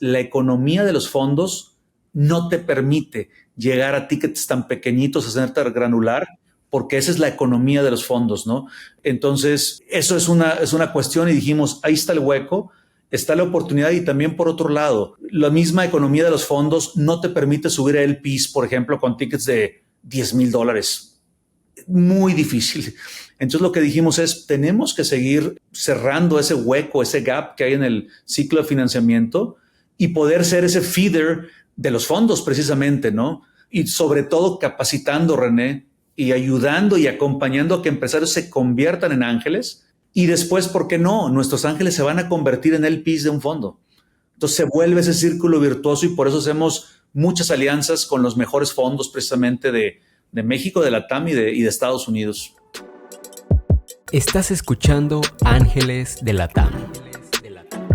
La economía de los fondos no te permite llegar a tickets tan pequeñitos, a ser tan granular, porque esa es la economía de los fondos, ¿no? Entonces, eso es una cuestión y dijimos, ahí está el hueco, está la oportunidad y también por otro lado, la misma economía de los fondos no te permite subir a LPs, por ejemplo, con tickets de $10,000. Muy difícil. Entonces lo que dijimos es, tenemos que seguir cerrando ese hueco, ese gap que hay en el ciclo de financiamiento y poder ser ese feeder de los fondos precisamente, ¿no? Y sobre todo capacitando, René, y ayudando y acompañando a que empresarios se conviertan en ángeles y después, ¿por qué no? Nuestros ángeles se van a convertir en LPs de un fondo. Entonces se vuelve ese círculo virtuoso y por eso hacemos muchas alianzas con los mejores fondos precisamente de México, de la TAM y de Estados Unidos. Estás escuchando Ángeles de la TAM,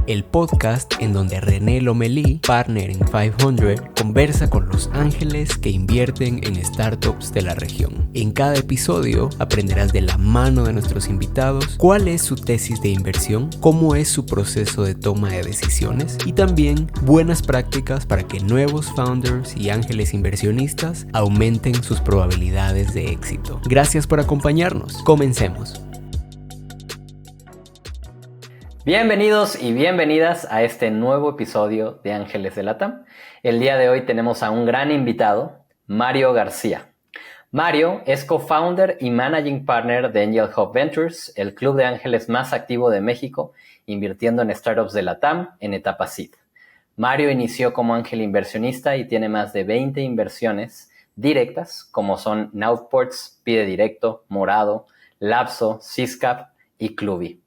el podcast en donde René Lomelí, partner en 500, conversa con los ángeles que invierten en startups de la región. En cada episodio aprenderás de la mano de nuestros invitados cuál es su tesis de inversión, cómo es su proceso de toma de decisiones y también buenas prácticas para que nuevos founders y ángeles inversionistas aumenten sus probabilidades de éxito. Gracias por acompañarnos. Comencemos. Bienvenidos y bienvenidas a este nuevo episodio de Ángeles de la TAM. El día de hoy tenemos a un gran invitado, Mario García. Mario es co-founder y managing partner de Angel Hub Ventures, el club de ángeles más activo de México, invirtiendo en startups de la TAM en etapa seed. Mario inició como ángel inversionista y tiene más de 20 inversiones directas, como son Nowports, Pide Directo, Morado, Lapso, Syscap y Clubi.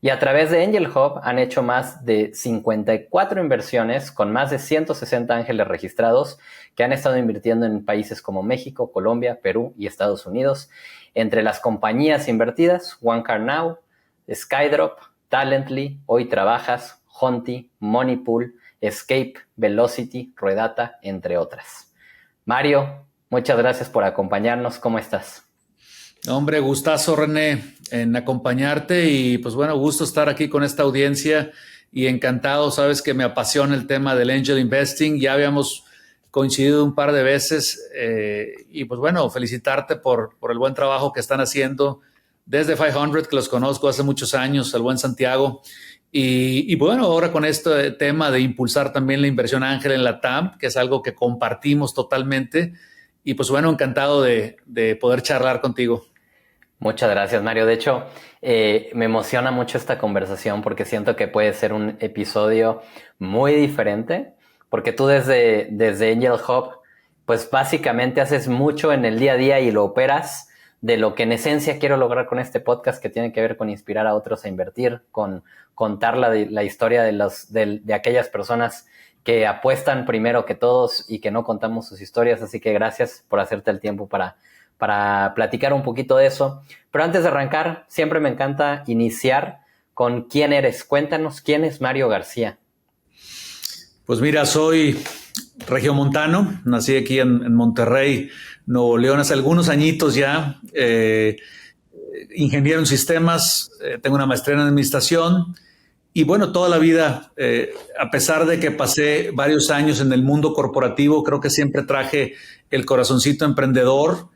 Y a través de Angel Hub han hecho más de 54 inversiones con más de 160 ángeles registrados que han estado invirtiendo en países como México, Colombia, Perú y Estados Unidos. Entre las compañías invertidas, OneCarNow, Skydrop, Talently, Hoy Trabajas, Honti, Moneypool, Escape, Velocity, Ruedata, entre otras. Mario, muchas gracias por acompañarnos. ¿Cómo estás? Hombre, gustazo, René, en acompañarte y pues bueno, gusto estar aquí con esta audiencia y encantado, sabes que me apasiona el tema del Angel Investing, ya habíamos coincidido un par de veces y pues bueno, felicitarte por el buen trabajo que están haciendo desde 500, que los conozco hace muchos años, el buen Santiago, y bueno, ahora con este tema de impulsar también la inversión ángel en la TAM, que es algo que compartimos totalmente y pues bueno, encantado de poder charlar contigo. Muchas gracias, Mario. De hecho, me emociona mucho esta conversación porque siento que puede ser un episodio muy diferente, porque tú desde Angel Hub, pues básicamente haces mucho en el día a día y lo operas de lo que en esencia quiero lograr con este podcast, que tiene que ver con inspirar a otros a invertir, con contar la historia de aquellas personas que apuestan primero que todos y que no contamos sus historias. Así que gracias por hacerte el tiempo para platicar un poquito de eso. Pero antes de arrancar, siempre me encanta iniciar con quién eres. Cuéntanos, ¿quién es Mario García? Pues mira, soy regiomontano, nací aquí en Monterrey, Nuevo León, hace algunos añitos ya, ingeniero en sistemas, tengo una maestría en administración y bueno, toda la vida, a pesar de que pasé varios años en el mundo corporativo, creo que siempre traje el corazoncito emprendedor.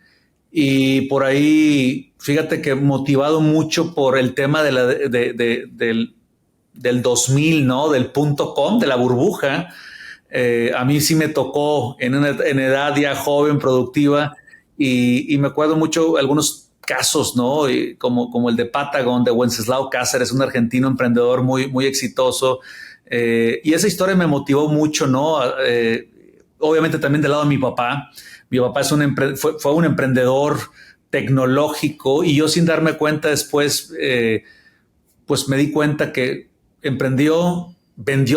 Y por ahí, fíjate que motivado mucho por el tema del 2000, ¿no? Del .com, de la burbuja. A mí sí me tocó en edad ya joven, productiva, y me acuerdo mucho algunos casos, ¿no? Como el de Patagon, de Wenceslao Cáceres, un argentino emprendedor muy, muy exitoso. Y esa historia me motivó mucho, ¿no? Obviamente también del lado de mi papá. Mi papá fue un emprendedor tecnológico y yo sin darme cuenta después, pues me di cuenta que vendió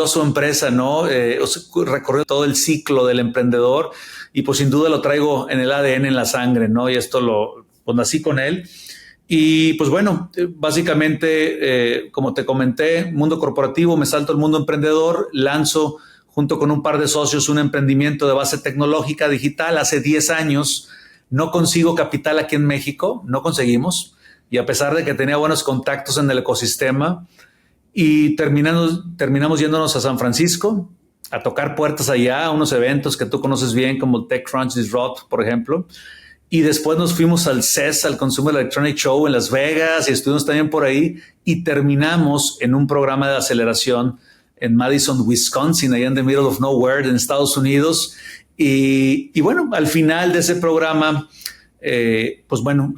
su empresa, ¿no? Recorrió todo el ciclo del emprendedor y pues sin duda lo traigo en el ADN, en la sangre, ¿no? Y esto pues nací con él. Y pues bueno, básicamente, como te comenté, mundo corporativo, me salto al mundo emprendedor, lanzo junto con un par de socios un emprendimiento de base tecnológica digital. Hace 10 años no consigo capital aquí en México, no conseguimos, y a pesar de que tenía buenos contactos en el ecosistema, y terminamos yéndonos a San Francisco, a tocar puertas allá, a unos eventos que tú conoces bien, como el TechCrunch Disrupt, por ejemplo. Y después nos fuimos al CES, al Consumer Electronic Show en Las Vegas, y estuvimos también por ahí, y terminamos en un programa de aceleración en Madison, Wisconsin, allá en the middle of nowhere, en Estados Unidos. Y bueno, al final de ese programa, pues bueno,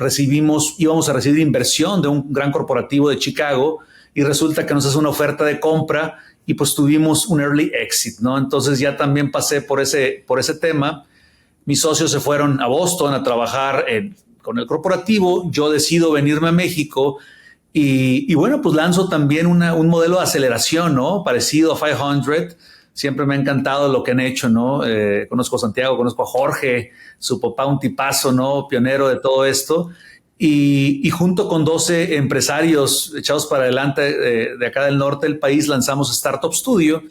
íbamos a recibir inversión de un gran corporativo de Chicago, y resulta que nos hace una oferta de compra, y pues tuvimos un early exit, ¿no? Entonces ya también pasé por ese tema. Mis socios se fueron a Boston a trabajar con el corporativo. Yo decido venirme a México y bueno, pues lanzo también un modelo de aceleración, ¿no? Parecido a 500. Siempre me ha encantado lo que han hecho, ¿no? Conozco a Santiago, conozco a Jorge, su papá, un tipazo, ¿no? Pionero de todo esto. Y junto con 12 empresarios echados para adelante de acá del norte del país, lanzamos Startup Studio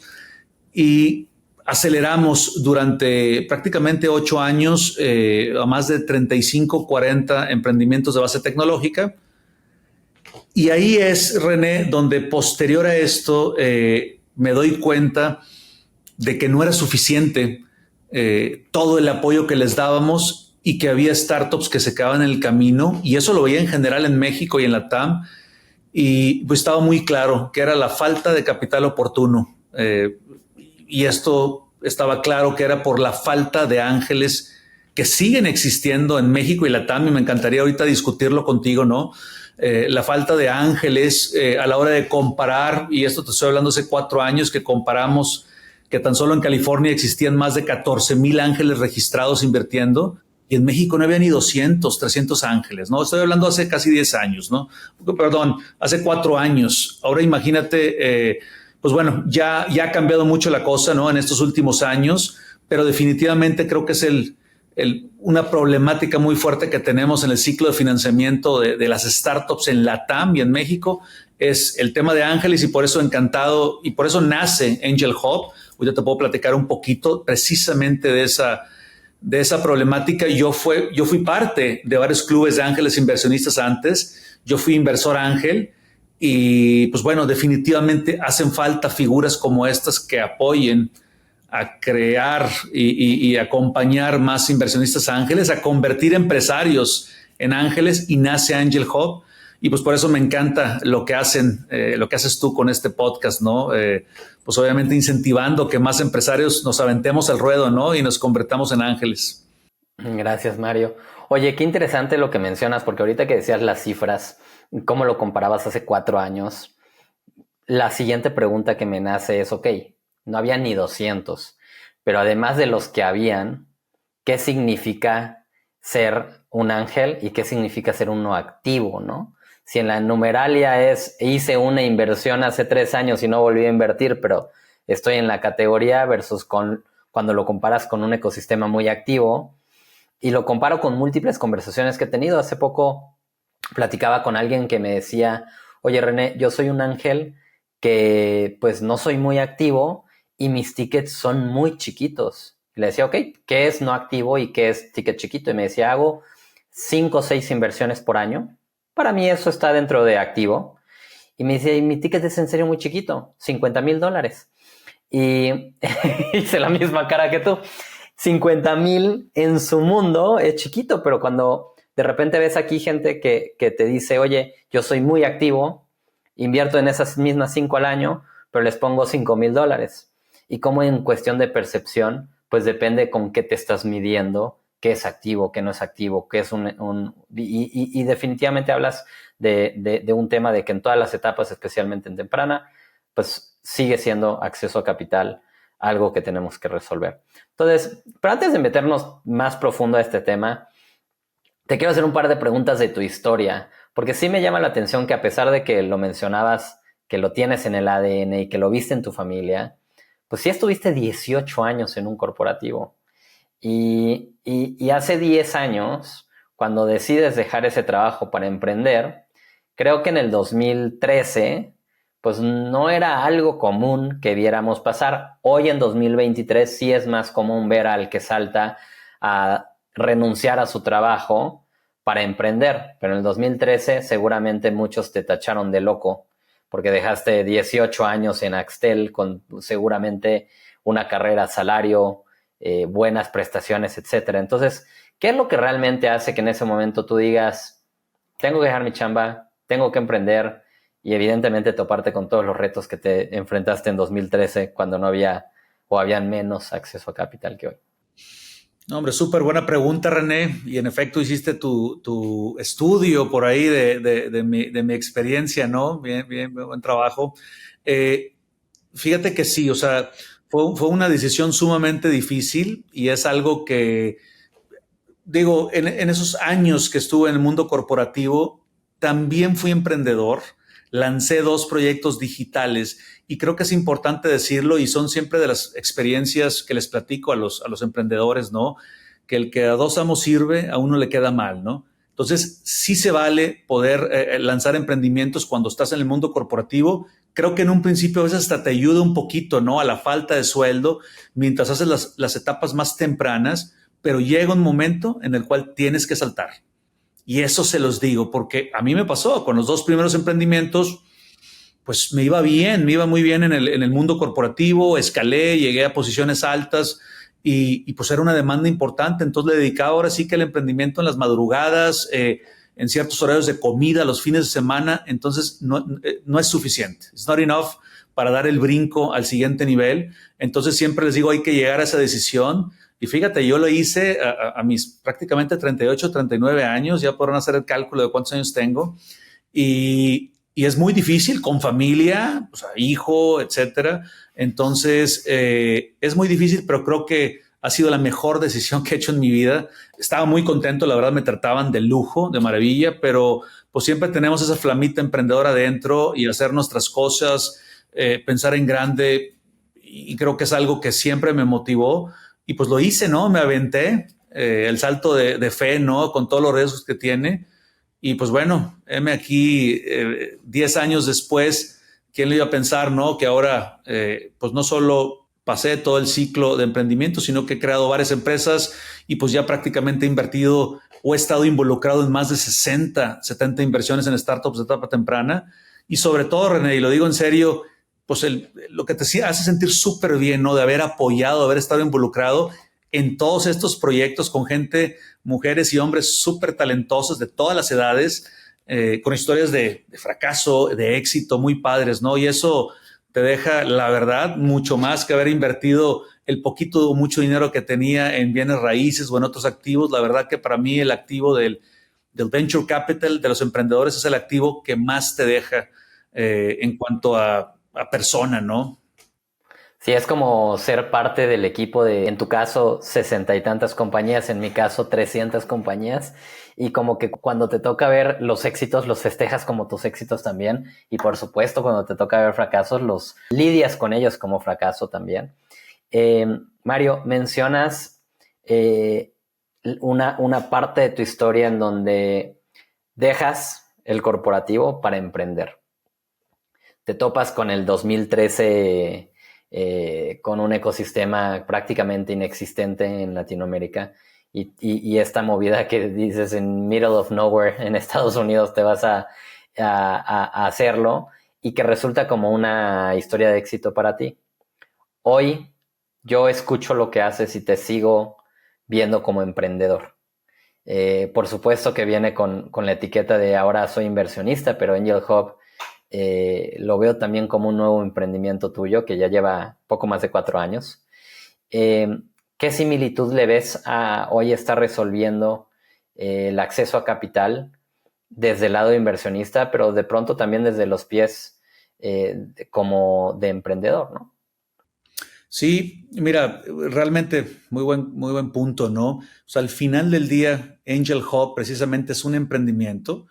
y aceleramos durante prácticamente 8 años a más de 35, 40 emprendimientos de base tecnológica. Y ahí es, René, donde posterior a esto me doy cuenta de que no era suficiente todo el apoyo que les dábamos y que había startups que se quedaban en el camino. Y eso lo veía en general en México y en la TAM. Y pues estaba muy claro que era la falta de capital oportuno. Y esto estaba claro que era por la falta de ángeles que siguen existiendo en México y la TAM, y me encantaría ahorita discutirlo contigo, ¿no? La falta de ángeles a la hora de comparar, y esto te estoy hablando hace 4 años que comparamos que tan solo en California existían más de 14,000 ángeles registrados invirtiendo, y en México no había ni 200, 300 ángeles, ¿no? Estoy hablando hace casi 10 años, ¿no? Perdón, hace 4 años. Ahora imagínate, pues bueno, ya ha cambiado mucho la cosa, ¿no? En estos últimos años, pero definitivamente creo que es una problemática muy fuerte que tenemos en el ciclo de financiamiento de las startups en la TAM y en México, es el tema de ángeles, y por eso encantado, y por eso nace Angel Hub. Hoy te puedo platicar un poquito precisamente de esa problemática. Yo fui parte de varios clubes de ángeles inversionistas antes. Yo fui inversor ángel. Y pues bueno, definitivamente hacen falta figuras como estas que apoyen a crear y acompañar más inversionistas ángeles, a convertir empresarios en ángeles, y nace Angel Hub. Y pues por eso me encanta lo que haces tú con este podcast, ¿no? Pues obviamente incentivando que más empresarios nos aventemos al ruedo, ¿no? Y nos convertamos en ángeles. Gracias, Mario. Oye, qué interesante lo que mencionas, porque ahorita que decías las cifras, cómo lo comparabas hace 4 años, la siguiente pregunta que me nace es, ok, no había ni 200, pero además de los que habían, ¿qué significa ser un ángel y qué significa ser uno activo, ¿no? Si en la numeralia hice una inversión hace 3 años y no volví a invertir, pero estoy en la categoría, versus cuando lo comparas con un ecosistema muy activo, y lo comparo con múltiples conversaciones que he tenido. Hace poco platicaba con alguien que me decía, oye René, yo soy un ángel que pues no soy muy activo y mis tickets son muy chiquitos. Y le decía, ok, ¿qué es no activo y qué es ticket chiquito? Y me decía, hago 5 o 6 inversiones por año. Para mí eso está dentro de activo. Y me decía, y mi ticket es en serio muy chiquito, $50,000. Y hice la misma cara que tú. 50,000 en su mundo es chiquito, pero cuando de repente ves aquí gente que te dice, oye, yo soy muy activo, invierto en esas mismas 5 al año, pero les pongo $5,000. Y como en cuestión de percepción, pues depende con qué te estás midiendo, qué es activo, qué no es activo, qué es y definitivamente hablas de un tema de que en todas las etapas, especialmente en temprana, pues sigue siendo acceso a capital algo que tenemos que resolver. Entonces, pero antes de meternos más profundo a este tema, te quiero hacer un par de preguntas de tu historia, porque sí me llama la atención que, a pesar de que lo mencionabas, que lo tienes en el ADN y que lo viste en tu familia, pues sí estuviste 18 años en un corporativo. Y hace 10 años, cuando decides dejar ese trabajo para emprender, creo que en el 2013, pues no era algo común que viéramos pasar. Hoy en 2023 sí es más común ver al que salta a renunciar a su trabajo para emprender, pero en el 2013 seguramente muchos te tacharon de loco porque dejaste 18 años en Axtel con seguramente una carrera, salario, buenas prestaciones, etcétera. Entonces, ¿qué es lo que realmente hace que en ese momento tú digas, tengo que dejar mi chamba, tengo que emprender y evidentemente toparte con todos los retos que te enfrentaste en 2013 cuando no había o habían menos acceso a capital que hoy? No, hombre, súper buena pregunta, René. Y en efecto hiciste tu estudio por ahí de mi experiencia, ¿no? Bien, bien, buen trabajo. Fíjate que sí, o sea, fue una decisión sumamente difícil y es algo que, digo, en esos años que estuve en el mundo corporativo, también fui emprendedor. Lancé 2 proyectos digitales y creo que es importante decirlo y son siempre de las experiencias que les platico a los emprendedores, ¿no? Que el que a 2 amos sirve, a uno le queda mal, ¿no? Entonces, sí se vale poder lanzar emprendimientos cuando estás en el mundo corporativo. Creo que en un principio a veces hasta te ayuda un poquito, ¿no? A la falta de sueldo mientras haces las etapas más tempranas, pero llega un momento en el cual tienes que saltar. Y eso se los digo porque a mí me pasó con los 2 primeros emprendimientos, pues me iba bien, me iba muy bien en el mundo corporativo, escalé, llegué a posiciones altas y pues era una demanda importante. Entonces le dedicaba ahora sí que el emprendimiento en las madrugadas, en ciertos horarios de comida, los fines de semana. Entonces no es suficiente. It's not enough para dar el brinco al siguiente nivel. Entonces siempre les digo, hay que llegar a esa decisión. Y fíjate, yo lo hice a mis prácticamente 38, 39 años, ya podrán hacer el cálculo de cuántos años tengo. Y es muy difícil con familia, o sea, hijo, etcétera. Entonces, es muy difícil, pero creo que ha sido la mejor decisión que he hecho en mi vida. Estaba muy contento, la verdad me trataban de lujo, de maravilla, pero pues siempre tenemos esa flamita emprendedora adentro y hacer nuestras cosas, pensar en grande. Y creo que es algo que siempre me motivó. Y pues lo hice, ¿no? Me aventé el salto de fe, ¿no? Con todos los riesgos que tiene. Y pues bueno, heme aquí 10 años después, ¿quién lo iba a pensar, no? Que ahora, pues no solo pasé todo el ciclo de emprendimiento, sino que he creado varias empresas y pues ya prácticamente he invertido o he estado involucrado en más de 60, 70 inversiones en startups de etapa temprana. Y sobre todo, René, y lo digo en serio, pues lo que te hace sentir súper bien, ¿no? De haber apoyado, de haber estado involucrado en todos estos proyectos con gente, mujeres y hombres súper talentosos de todas las edades, con historias de fracaso, de éxito muy padres, ¿no? Y eso te deja, la verdad, mucho más que haber invertido el poquito o mucho dinero que tenía en bienes raíces o en otros activos. La verdad que para mí el activo del venture capital, de los emprendedores, es el activo que más te deja en cuanto a persona, ¿no? Sí, es como ser parte del equipo de, en tu caso, 60 y tantas compañías, en mi caso, 300 compañías. Y como que cuando te toca ver los éxitos, los festejas como tus éxitos también. Y por supuesto, cuando te toca ver fracasos, los lidias con ellos como fracaso también. Mario, mencionas una parte de tu historia en donde dejas el corporativo para emprender. Te topas con el 2013 con un ecosistema prácticamente inexistente en Latinoamérica y esta movida que dices en middle of nowhere en Estados Unidos te vas a hacerlo y que resulta como una historia de éxito para ti. Hoy yo escucho lo que haces y te sigo viendo como emprendedor. Por supuesto que viene con la etiqueta de ahora soy inversionista, pero Angel Hub lo veo también como un nuevo emprendimiento tuyo que ya lleva poco más de 4 años. ¿Qué similitud le ves a hoy estar resolviendo el acceso a capital desde el lado de inversionista, pero de pronto también desde los pies como de emprendedor, ¿no? Sí, mira, realmente muy buen punto, ¿no? O sea, al final del día, Angel Hub precisamente es un emprendimiento.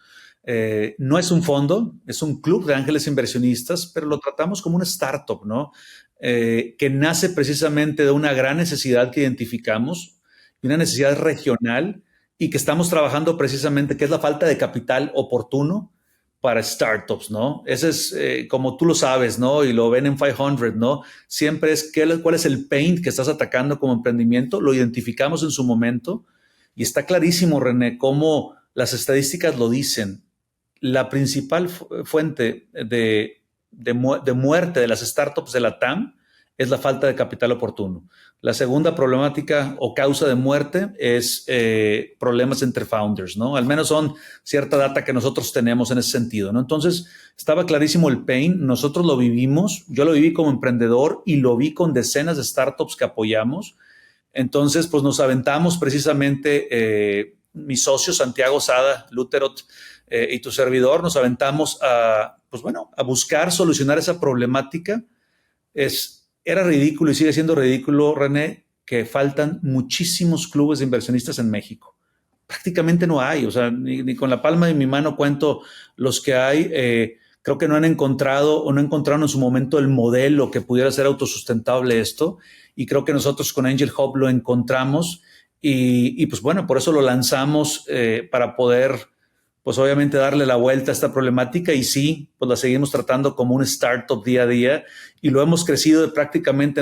No es un fondo, es un club de ángeles inversionistas, pero lo tratamos como una startup, ¿no? Que nace precisamente de una gran necesidad que identificamos, y una necesidad regional, y que estamos trabajando precisamente, que es la falta de capital oportuno para startups, ¿no? Ese es, como tú lo sabes, ¿no? Y lo ven en 500, ¿no? Siempre es cuál es el pain que estás atacando como emprendimiento, lo identificamos en su momento, y está clarísimo, René, cómo las estadísticas lo dicen. La principal fuente de muerte de las startups de la TAM es la falta de capital oportuno. La segunda problemática o causa de muerte es problemas entre founders, ¿no? Al menos son cierta data que nosotros tenemos en ese sentido, ¿no? Entonces, estaba clarísimo el pain. Nosotros lo vivimos. Yo lo viví como emprendedor y lo vi con decenas de startups que apoyamos. Entonces, pues nos aventamos precisamente, mi socio Santiago Sada, Luterot, y tu servidor, nos aventamos a buscar solucionar esa problemática. Era ridículo y sigue siendo ridículo, René, que faltan muchísimos clubes de inversionistas en México. Prácticamente no hay, o sea, ni con la palma de mi mano cuento los que hay. Creo que no han encontrado o no encontraron en su momento el modelo que pudiera ser autosustentable esto, y creo que nosotros con Angel Hub lo encontramos y pues bueno, por eso lo lanzamos para poder, pues obviamente darle la vuelta a esta problemática, y sí, pues la seguimos tratando como un startup día a día, y lo hemos crecido de prácticamente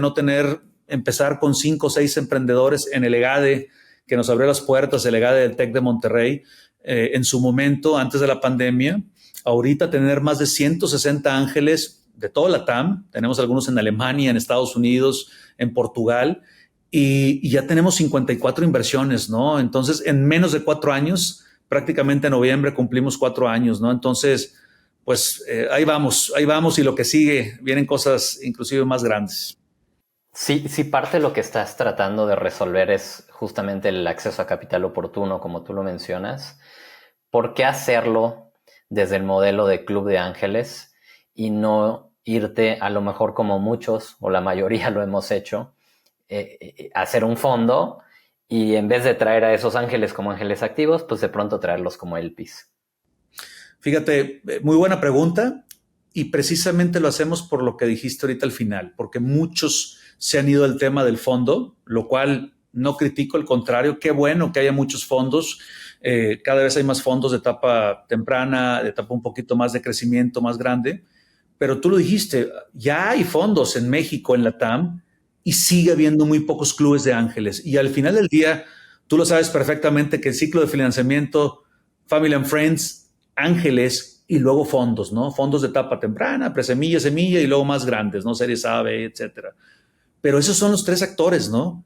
empezar con 5 o 6 emprendedores en el EGADE, que nos abrió las puertas, el EGADE del TEC de Monterrey, en su momento, antes de la pandemia. Ahorita tener más de 160 ángeles de toda la TAM, tenemos algunos en Alemania, en Estados Unidos, en Portugal, y ya tenemos 54 inversiones, ¿no? Entonces, en menos de 4 años, prácticamente en noviembre cumplimos 4 años, ¿no? Entonces, pues ahí vamos, y lo que sigue, vienen cosas inclusive más grandes. Sí, parte de lo que estás tratando de resolver es justamente el acceso a capital oportuno, como tú lo mencionas. ¿Por qué hacerlo desde el modelo de Club de Ángeles y no irte, a lo mejor como muchos o la mayoría lo hemos hecho, hacer un fondo y en vez de traer a esos ángeles como ángeles activos, pues de pronto traerlos como LPs? Fíjate, muy buena pregunta, y precisamente lo hacemos por lo que dijiste ahorita al final, porque muchos se han ido al tema del fondo, lo cual no critico, al contrario, qué bueno que haya muchos fondos. Cada vez hay más fondos de etapa temprana, de etapa un poquito más de crecimiento más grande, pero tú lo dijiste, ya hay fondos en México, en la TAM, y sigue habiendo muy pocos clubes de ángeles. Y al final del día, tú lo sabes perfectamente que el ciclo de financiamiento, Family and Friends, ángeles y luego fondos, ¿no? Fondos de etapa temprana, presemilla, semilla y luego más grandes, ¿no? Series A, B, etcétera. Pero esos son los 3 actores, ¿no?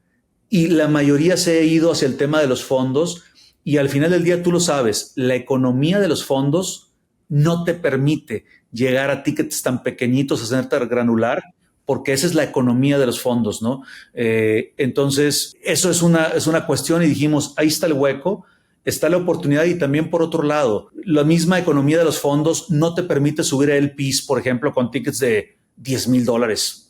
Y la mayoría se ha ido hacia el tema de los fondos, y al final del día tú lo sabes, la economía de los fondos no te permite llegar a tickets tan pequeñitos, a ser tan granular, porque esa es la economía de los fondos, ¿no? Entonces, eso es una cuestión, y dijimos, ahí está el hueco, está la oportunidad. Y también, por otro lado, la misma economía de los fondos no te permite subir a LPs, por ejemplo, con tickets de $10,000.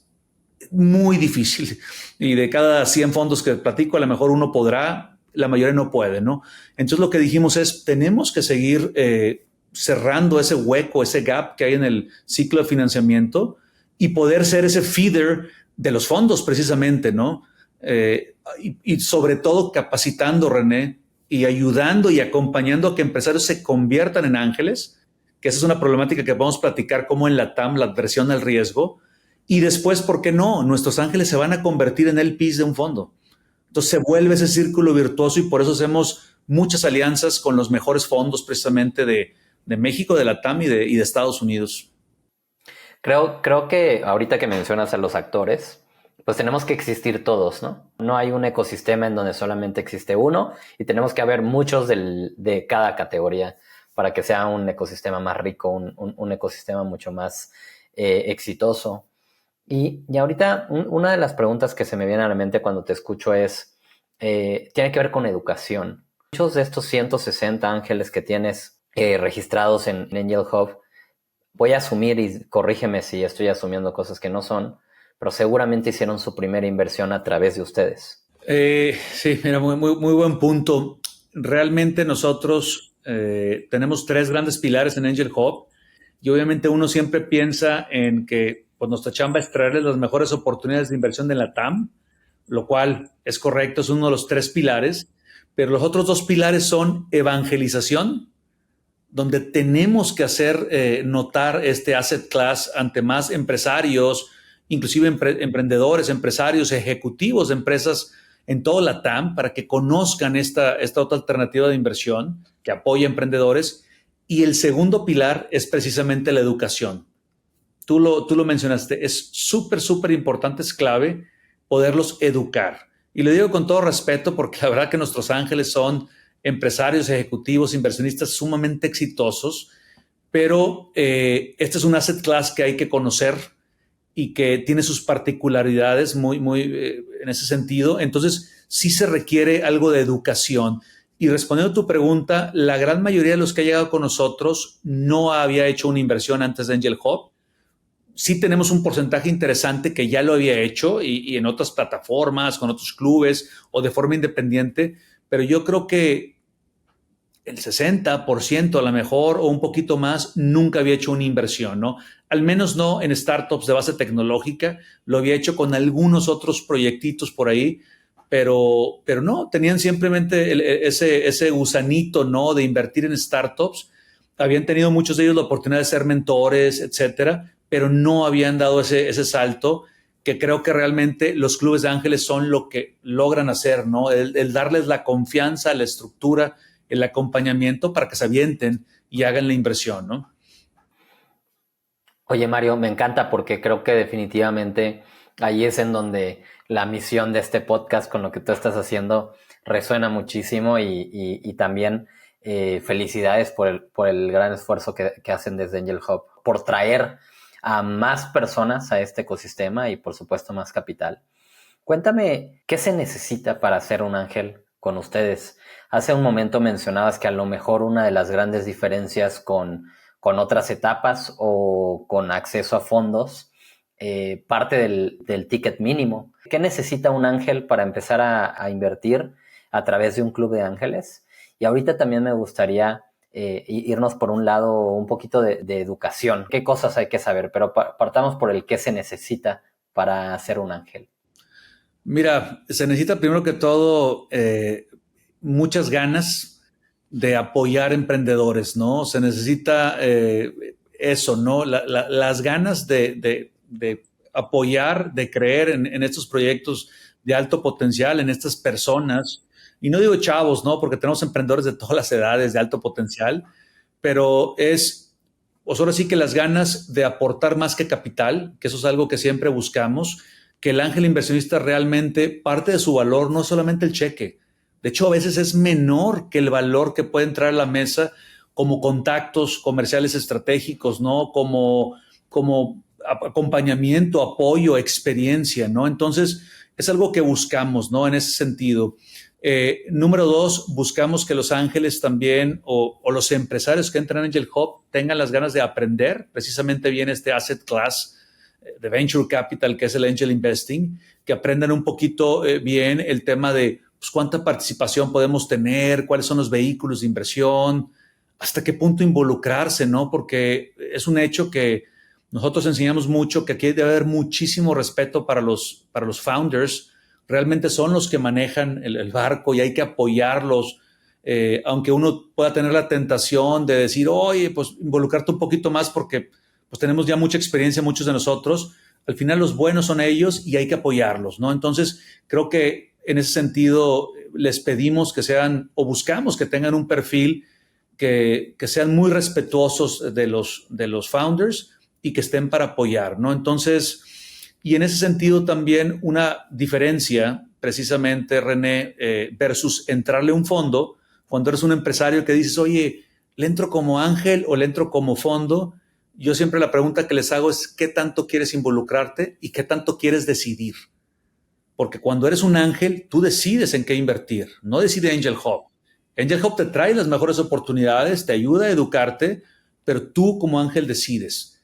Muy difícil. Y de cada 100 fondos que platico, a lo mejor uno podrá, la mayoría no puede, ¿no? Entonces, lo que dijimos es, tenemos que seguir cerrando ese hueco, ese gap que hay en el ciclo de financiamiento, y poder ser ese feeder de los fondos precisamente, ¿no? Y sobre todo capacitando, René, y ayudando y acompañando a que empresarios se conviertan en ángeles, que esa es una problemática que vamos a platicar, como en la TAM, la adversión al riesgo. Y después, ¿por qué no? Nuestros ángeles se van a convertir en LPs de un fondo. Entonces se vuelve ese círculo virtuoso, y por eso hacemos muchas alianzas con los mejores fondos precisamente de México, de la TAM y de Estados Unidos. Creo que ahorita que mencionas a los actores, pues tenemos que existir todos, ¿no? No hay un ecosistema en donde solamente existe uno, y tenemos que haber muchos de cada categoría para que sea un ecosistema más rico, un ecosistema mucho más exitoso. Y ahorita una de las preguntas que se me viene a la mente cuando te escucho es, tiene que ver con educación. Muchos de estos 160 ángeles que tienes registrados en Angel Hub, voy a asumir, y corrígeme si estoy asumiendo cosas que no son, pero seguramente hicieron su primera inversión a través de ustedes. Sí, mira, muy buen punto. Realmente nosotros tenemos 3 grandes pilares en Angel Hub, y obviamente uno siempre piensa en que pues nuestra chamba es traerles las mejores oportunidades de inversión de la TAM, lo cual es correcto, es uno de los 3 pilares, pero los otros 2 pilares son evangelización, donde tenemos que hacer notar este asset class ante más empresarios, inclusive emprendedores, empresarios, ejecutivos de empresas en toda la TAM, para que conozcan esta otra alternativa de inversión que apoya a emprendedores. Y el segundo pilar es precisamente la educación. tú lo mencionaste, es súper importante, es clave poderlos educar. Y lo digo con todo respeto porque la verdad que nuestros ángeles son empresarios, ejecutivos, inversionistas sumamente exitosos, pero este es un asset class que hay que conocer y que tiene sus particularidades muy en ese sentido. Entonces, sí se requiere algo de educación. Y respondiendo a tu pregunta, la gran mayoría de los que ha llegado con nosotros no había hecho una inversión antes de Angel Hub. Sí tenemos un porcentaje interesante que ya lo había hecho y en otras plataformas, con otros clubes o de forma independiente, pero yo creo que el 60% a lo mejor o un poquito más nunca había hecho una inversión, ¿no? Al menos no en startups de base tecnológica, lo había hecho con algunos otros proyectitos por ahí, pero no, tenían simplemente ese gusanito, ¿no? De invertir en startups. Habían tenido muchos de ellos la oportunidad de ser mentores, etcétera, pero no habían dado ese salto que creo que realmente los clubes de ángeles son lo que logran hacer, ¿no? El darles la confianza, la estructura, el acompañamiento para que se avienten y hagan la inversión, ¿no? Oye, Mario, me encanta porque creo que definitivamente ahí es en donde la misión de este podcast con lo que tú estás haciendo resuena muchísimo y también felicidades por el gran esfuerzo que hacen desde Angel Hub, por traer a más personas a este ecosistema y por supuesto más capital. Cuéntame, ¿qué se necesita para ser un ángel con ustedes? Hace un momento mencionabas que a lo mejor una de las grandes diferencias con otras etapas o con acceso a fondos, parte del ticket mínimo. ¿Qué necesita un ángel para empezar a invertir a través de un club de ángeles? Y ahorita también me gustaría irnos por un lado un poquito de educación. ¿Qué cosas hay que saber? Pero partamos por el qué se necesita para ser un ángel. Mira, se necesita primero que todo muchas ganas de apoyar emprendedores, ¿no? Se necesita eso, ¿no? Las ganas de apoyar, de creer en estos proyectos de alto potencial, en estas personas. Y no digo chavos, ¿no? Porque tenemos emprendedores de todas las edades de alto potencial, pero pues ahora sí que las ganas de aportar más que capital, que eso es algo que siempre buscamos, que el ángel inversionista realmente parte de su valor no es solamente el cheque. De hecho, a veces es menor que el valor que puede entrar a la mesa como contactos comerciales estratégicos, ¿no? Como acompañamiento, apoyo, experiencia, ¿no? Entonces, es algo que buscamos, ¿no? En ese sentido. Número 2, buscamos que los ángeles también o los empresarios que entran en Angel Hub tengan las ganas de aprender precisamente bien este asset class de Venture Capital, que es el Angel Investing, que aprendan un poquito bien el tema de pues, cuánta participación podemos tener, cuáles son los vehículos de inversión, hasta qué punto involucrarse, ¿no? Porque es un hecho que nosotros enseñamos mucho que aquí debe haber muchísimo respeto para los founders. Realmente son los que manejan el barco y hay que apoyarlos, aunque uno pueda tener la tentación de decir, oye, pues involucrarte un poquito más porque pues tenemos ya mucha experiencia muchos de nosotros. Al final los buenos son ellos y hay que apoyarlos, ¿no? Entonces, creo que en ese sentido les pedimos que sean o buscamos que tengan un perfil que sean muy respetuosos de los founders y que estén para apoyar, ¿no? Entonces, y en ese sentido también una diferencia, precisamente, René, versus entrarle a un fondo, cuando eres un empresario que dices, oye, ¿le entro como ángel o le entro como fondo? Yo siempre la pregunta que les hago es, ¿qué tanto quieres involucrarte y qué tanto quieres decidir? Porque cuando eres un ángel, tú decides en qué invertir, no decide Angel Hub. Angel Hub te trae las mejores oportunidades, te ayuda a educarte, pero tú como ángel decides.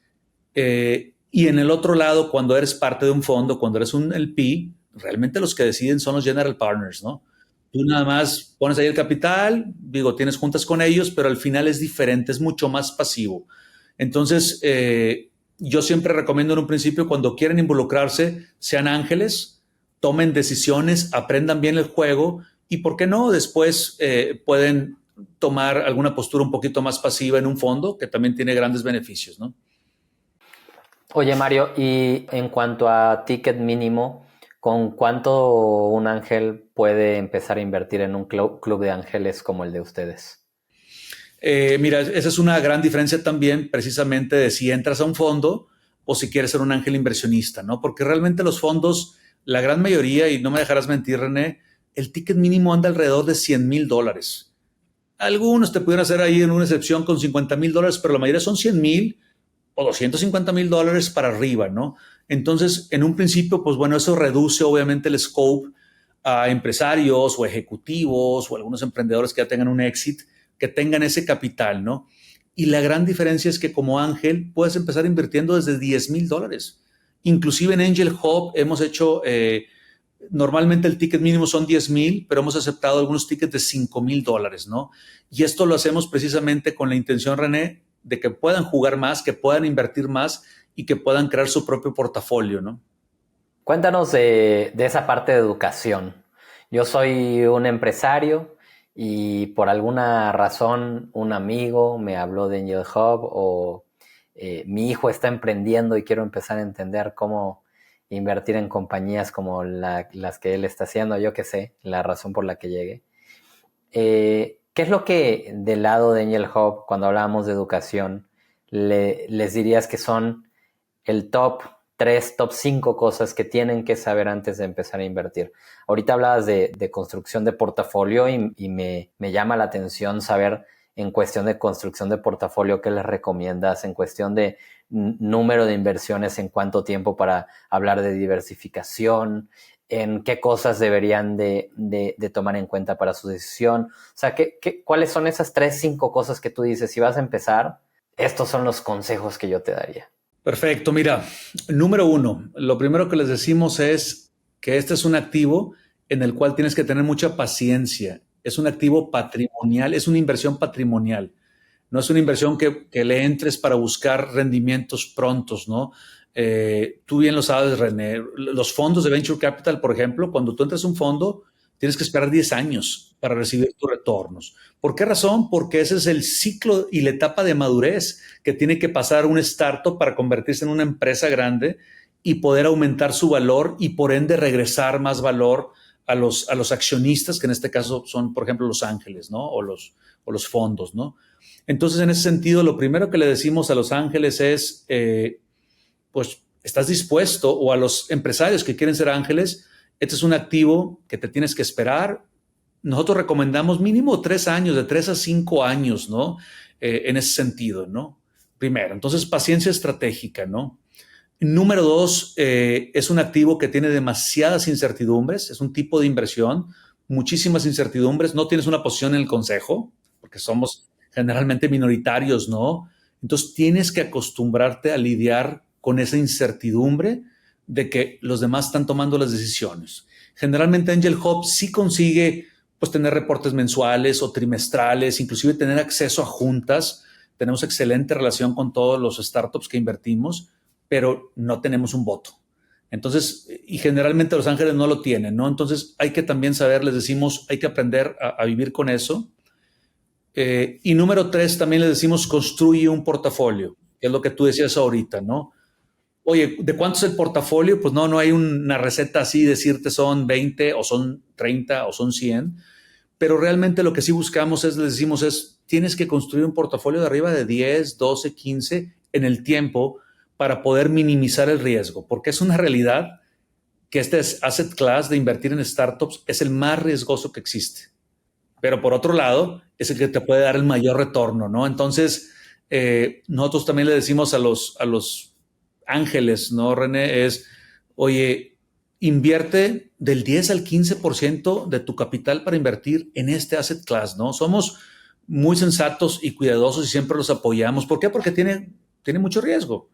Y en el otro lado, cuando eres parte de un fondo, cuando eres un LP, realmente los que deciden son los general partners, ¿no? Tú nada más pones ahí el capital, digo, tienes juntas con ellos, pero al final es diferente, es mucho más pasivo. Entonces, yo siempre recomiendo en un principio, cuando quieren involucrarse, sean ángeles, tomen decisiones, aprendan bien el juego y, ¿por qué no? Después pueden tomar alguna postura un poquito más pasiva en un fondo, que también tiene grandes beneficios, ¿no? Oye, Mario, y en cuanto a ticket mínimo, ¿con cuánto un ángel puede empezar a invertir en un club de ángeles como el de ustedes? Mira, esa es una gran diferencia también, precisamente de si entras a un fondo o si quieres ser un ángel inversionista, ¿no? Porque realmente los fondos, la gran mayoría, y no me dejarás mentir, René, el ticket mínimo anda alrededor de $100,000. Algunos te pudieran hacer ahí en una excepción con $50,000, pero la mayoría son 100,000 o $250,000 para arriba, ¿no? Entonces, en un principio, pues bueno, eso reduce obviamente el scope a empresarios o ejecutivos o algunos emprendedores que ya tengan un exit, que tengan ese capital, ¿no? Y la gran diferencia es que como ángel puedes empezar invirtiendo desde $10,000. Inclusive en Angel Hub hemos hecho, normalmente el ticket mínimo son 10,000, pero hemos aceptado algunos tickets de $5,000, ¿no? Y esto lo hacemos precisamente con la intención, René, de que puedan jugar más, que puedan invertir más y que puedan crear su propio portafolio, ¿no? Cuéntanos de esa parte de educación. Yo soy un empresario y por alguna razón un amigo me habló de Angel Hub o mi hijo está emprendiendo y quiero empezar a entender cómo invertir en compañías como las que él está haciendo, yo qué sé, la razón por la que llegué. ¿Qué es lo que del lado de Angel Hub, cuando hablábamos de educación, les dirías que son el top 3, top 5 cosas que tienen que saber antes de empezar a invertir? Ahorita hablabas de construcción de portafolio y me llama la atención saber en cuestión de construcción de portafolio qué les recomiendas, en cuestión de número de inversiones, en cuánto tiempo para hablar de diversificación, en qué cosas deberían de tomar en cuenta para su decisión. O sea, ¿cuáles son esas 3, 5 cosas que tú dices? Si vas a empezar, estos son los consejos que yo te daría. Perfecto, mira, número 1, lo primero que les decimos es que este es un activo en el cual tienes que tener mucha paciencia. Es un activo patrimonial, es una inversión patrimonial. No es una inversión que le entres para buscar rendimientos prontos, ¿no? Tú bien lo sabes, René. Los fondos de Venture Capital, por ejemplo, cuando tú entras a un fondo, tienes que esperar 10 años para recibir tus retornos. ¿Por qué razón? Porque ese es el ciclo y la etapa de madurez que tiene que pasar un startup para convertirse en una empresa grande y poder aumentar su valor y por ende regresar más valor a los accionistas, que en este caso son, por ejemplo, los ángeles, ¿no? O los fondos, ¿no? Entonces, en ese sentido, lo primero que le decimos a los ángeles es, pues, ¿estás dispuesto? O a los empresarios que quieren ser ángeles, este es un activo que te tienes que esperar. Nosotros recomendamos mínimo 3 años, de 3 a 5 años, ¿no? En ese sentido, ¿no? Primero, entonces, paciencia estratégica, ¿no? Número 2, es un activo que tiene demasiadas incertidumbres, es un tipo de inversión, muchísimas incertidumbres, no tienes una posición en el consejo, porque somos generalmente minoritarios, ¿no? Entonces tienes que acostumbrarte a lidiar con esa incertidumbre de que los demás están tomando las decisiones. Generalmente Angel Hub sí consigue pues tener reportes mensuales o trimestrales, inclusive tener acceso a juntas. Tenemos excelente relación con todos los startups que invertimos, pero no tenemos un voto. Entonces, y generalmente los ángeles no lo tienen, ¿no? Entonces hay que también saber, les decimos, hay que aprender a vivir con eso. Y número 3, también les decimos, construye un portafolio, que es lo que tú decías ahorita, ¿no? Oye, ¿de cuánto es el portafolio? Pues no hay una receta así, decirte son 20 o son 30 o son 100, pero realmente lo que sí buscamos es, les decimos, tienes que construir un portafolio de arriba de 10, 12, 15 en el tiempo para poder minimizar el riesgo, porque es una realidad que este asset class de invertir en startups es el más riesgoso que existe. Pero por otro lado, es el que te puede dar el mayor retorno, ¿no? Entonces, nosotros también le decimos a los ángeles, ¿no, René? Oye, invierte del 10 al 15% de tu capital para invertir en este asset class, ¿no? Somos muy sensatos y cuidadosos y siempre los apoyamos. ¿Por qué? Porque tiene mucho riesgo.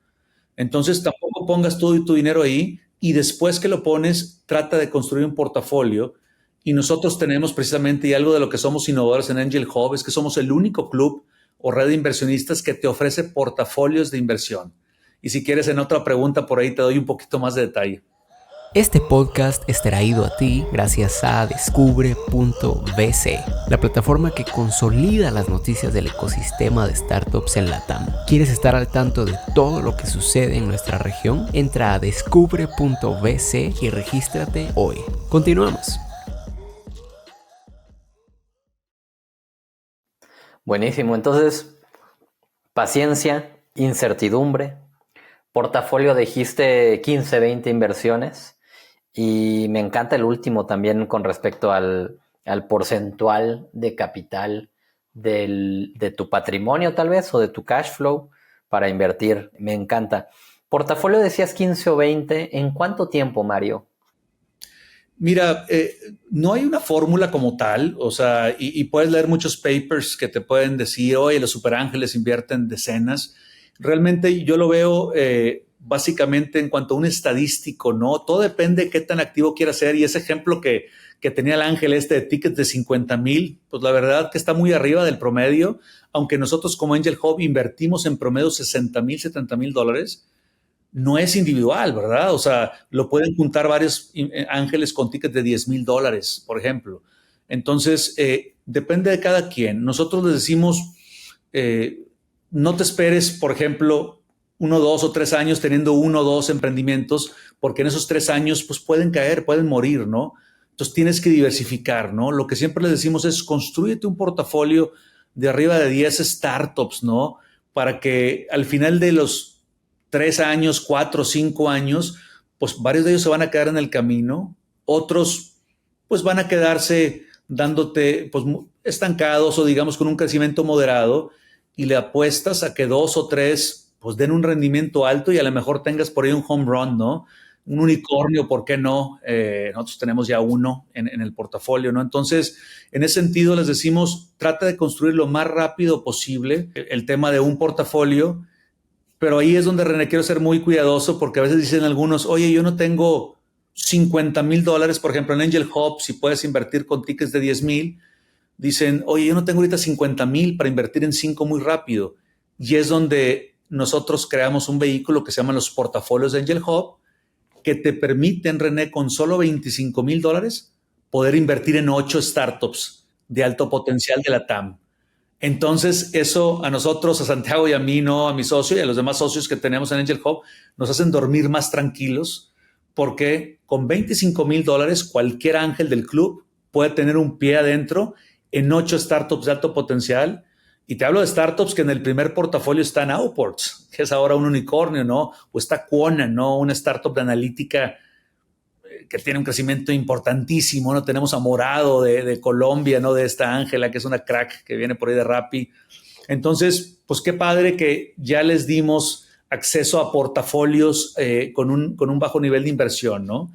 Entonces, tampoco pongas todo tu dinero ahí y después que lo pones, trata de construir un portafolio. Y nosotros tenemos precisamente, y algo de lo que somos innovadores en Angel Hub, es que somos el único club o red de inversionistas que te ofrece portafolios de inversión. Y si quieres, en otra pregunta por ahí te doy un poquito más de detalle. Este podcast es traído a ti gracias a Descubre.vc, la plataforma que consolida las noticias del ecosistema de startups en LATAM. ¿Quieres estar al tanto de todo lo que sucede en nuestra región? Entra a Descubre.vc y regístrate hoy. Continuamos. Buenísimo, entonces, paciencia, incertidumbre, portafolio dijiste 15, 20 inversiones y me encanta el último también con respecto al porcentual de capital de tu patrimonio tal vez o de tu cash flow para invertir. Me encanta. Portafolio decías 15 o 20. ¿En cuánto tiempo, Mario? Mira, no hay una fórmula como tal, o sea, y puedes leer muchos papers que te pueden decir, oye, los superángeles invierten decenas. Realmente yo lo veo básicamente en cuanto a un estadístico, ¿no? Todo depende de qué tan activo quieras ser. Y ese ejemplo que tenía el ángel de tickets de 50,000, pues la verdad que está muy arriba del promedio, aunque nosotros como Angel Hub invertimos en promedio 60,000, 70,000 dólares. No es individual, ¿verdad? O sea, lo pueden juntar varios ángeles con tickets de 10,000 dólares, por ejemplo. Entonces, depende de cada quien. Nosotros les decimos, no te esperes, por ejemplo, 1, 2 o 3 años teniendo 1 o 2 emprendimientos, porque en esos 3 años pues pueden caer, pueden morir, ¿no? Entonces tienes que diversificar, ¿no? Lo que siempre les decimos es construyete un portafolio de arriba de 10 startups, ¿no? Para que al final de los 3 años, 4, 5 años, pues varios de ellos se van a quedar en el camino, otros pues van a quedarse dándote pues estancados o digamos con un crecimiento moderado y le apuestas a que 2 o 3 pues den un rendimiento alto y a lo mejor tengas por ahí un home run, ¿no? Un unicornio, ¿por qué no? Nosotros tenemos ya uno en el portafolio, ¿no? Entonces, en ese sentido les decimos, trata de construir lo más rápido posible el tema de un portafolio. Pero ahí es donde, René, quiero ser muy cuidadoso porque a veces dicen algunos, oye, yo no tengo 50,000 dólares, por ejemplo, en Angel Hub, si puedes invertir con tickets de 10,000, dicen, oye, yo no tengo ahorita 50,000 para invertir en 5 muy rápido. Y es donde nosotros creamos un vehículo que se llama los portafolios de Angel Hub, que te permiten, René, con solo 25,000 dólares, poder invertir en 8 startups de alto potencial de la TAM. Entonces, eso a nosotros, a Santiago y a mí, no, a mi socio y a los demás socios que tenemos en Angel Hub, nos hacen dormir más tranquilos porque con 25,000 dólares cualquier ángel del club puede tener un pie adentro en 8 startups de alto potencial. Y te hablo de startups que en el primer portafolio está Nowports, que es ahora un unicornio, ¿no? O está Quona, ¿no? Una startup de analítica que tiene un crecimiento importantísimo, ¿no? Tenemos a Morado de Colombia, ¿no? De esta Ángela, que es una crack que viene por ahí de Rappi. Entonces, pues qué padre que ya les dimos acceso a portafolios con un bajo nivel de inversión, ¿no?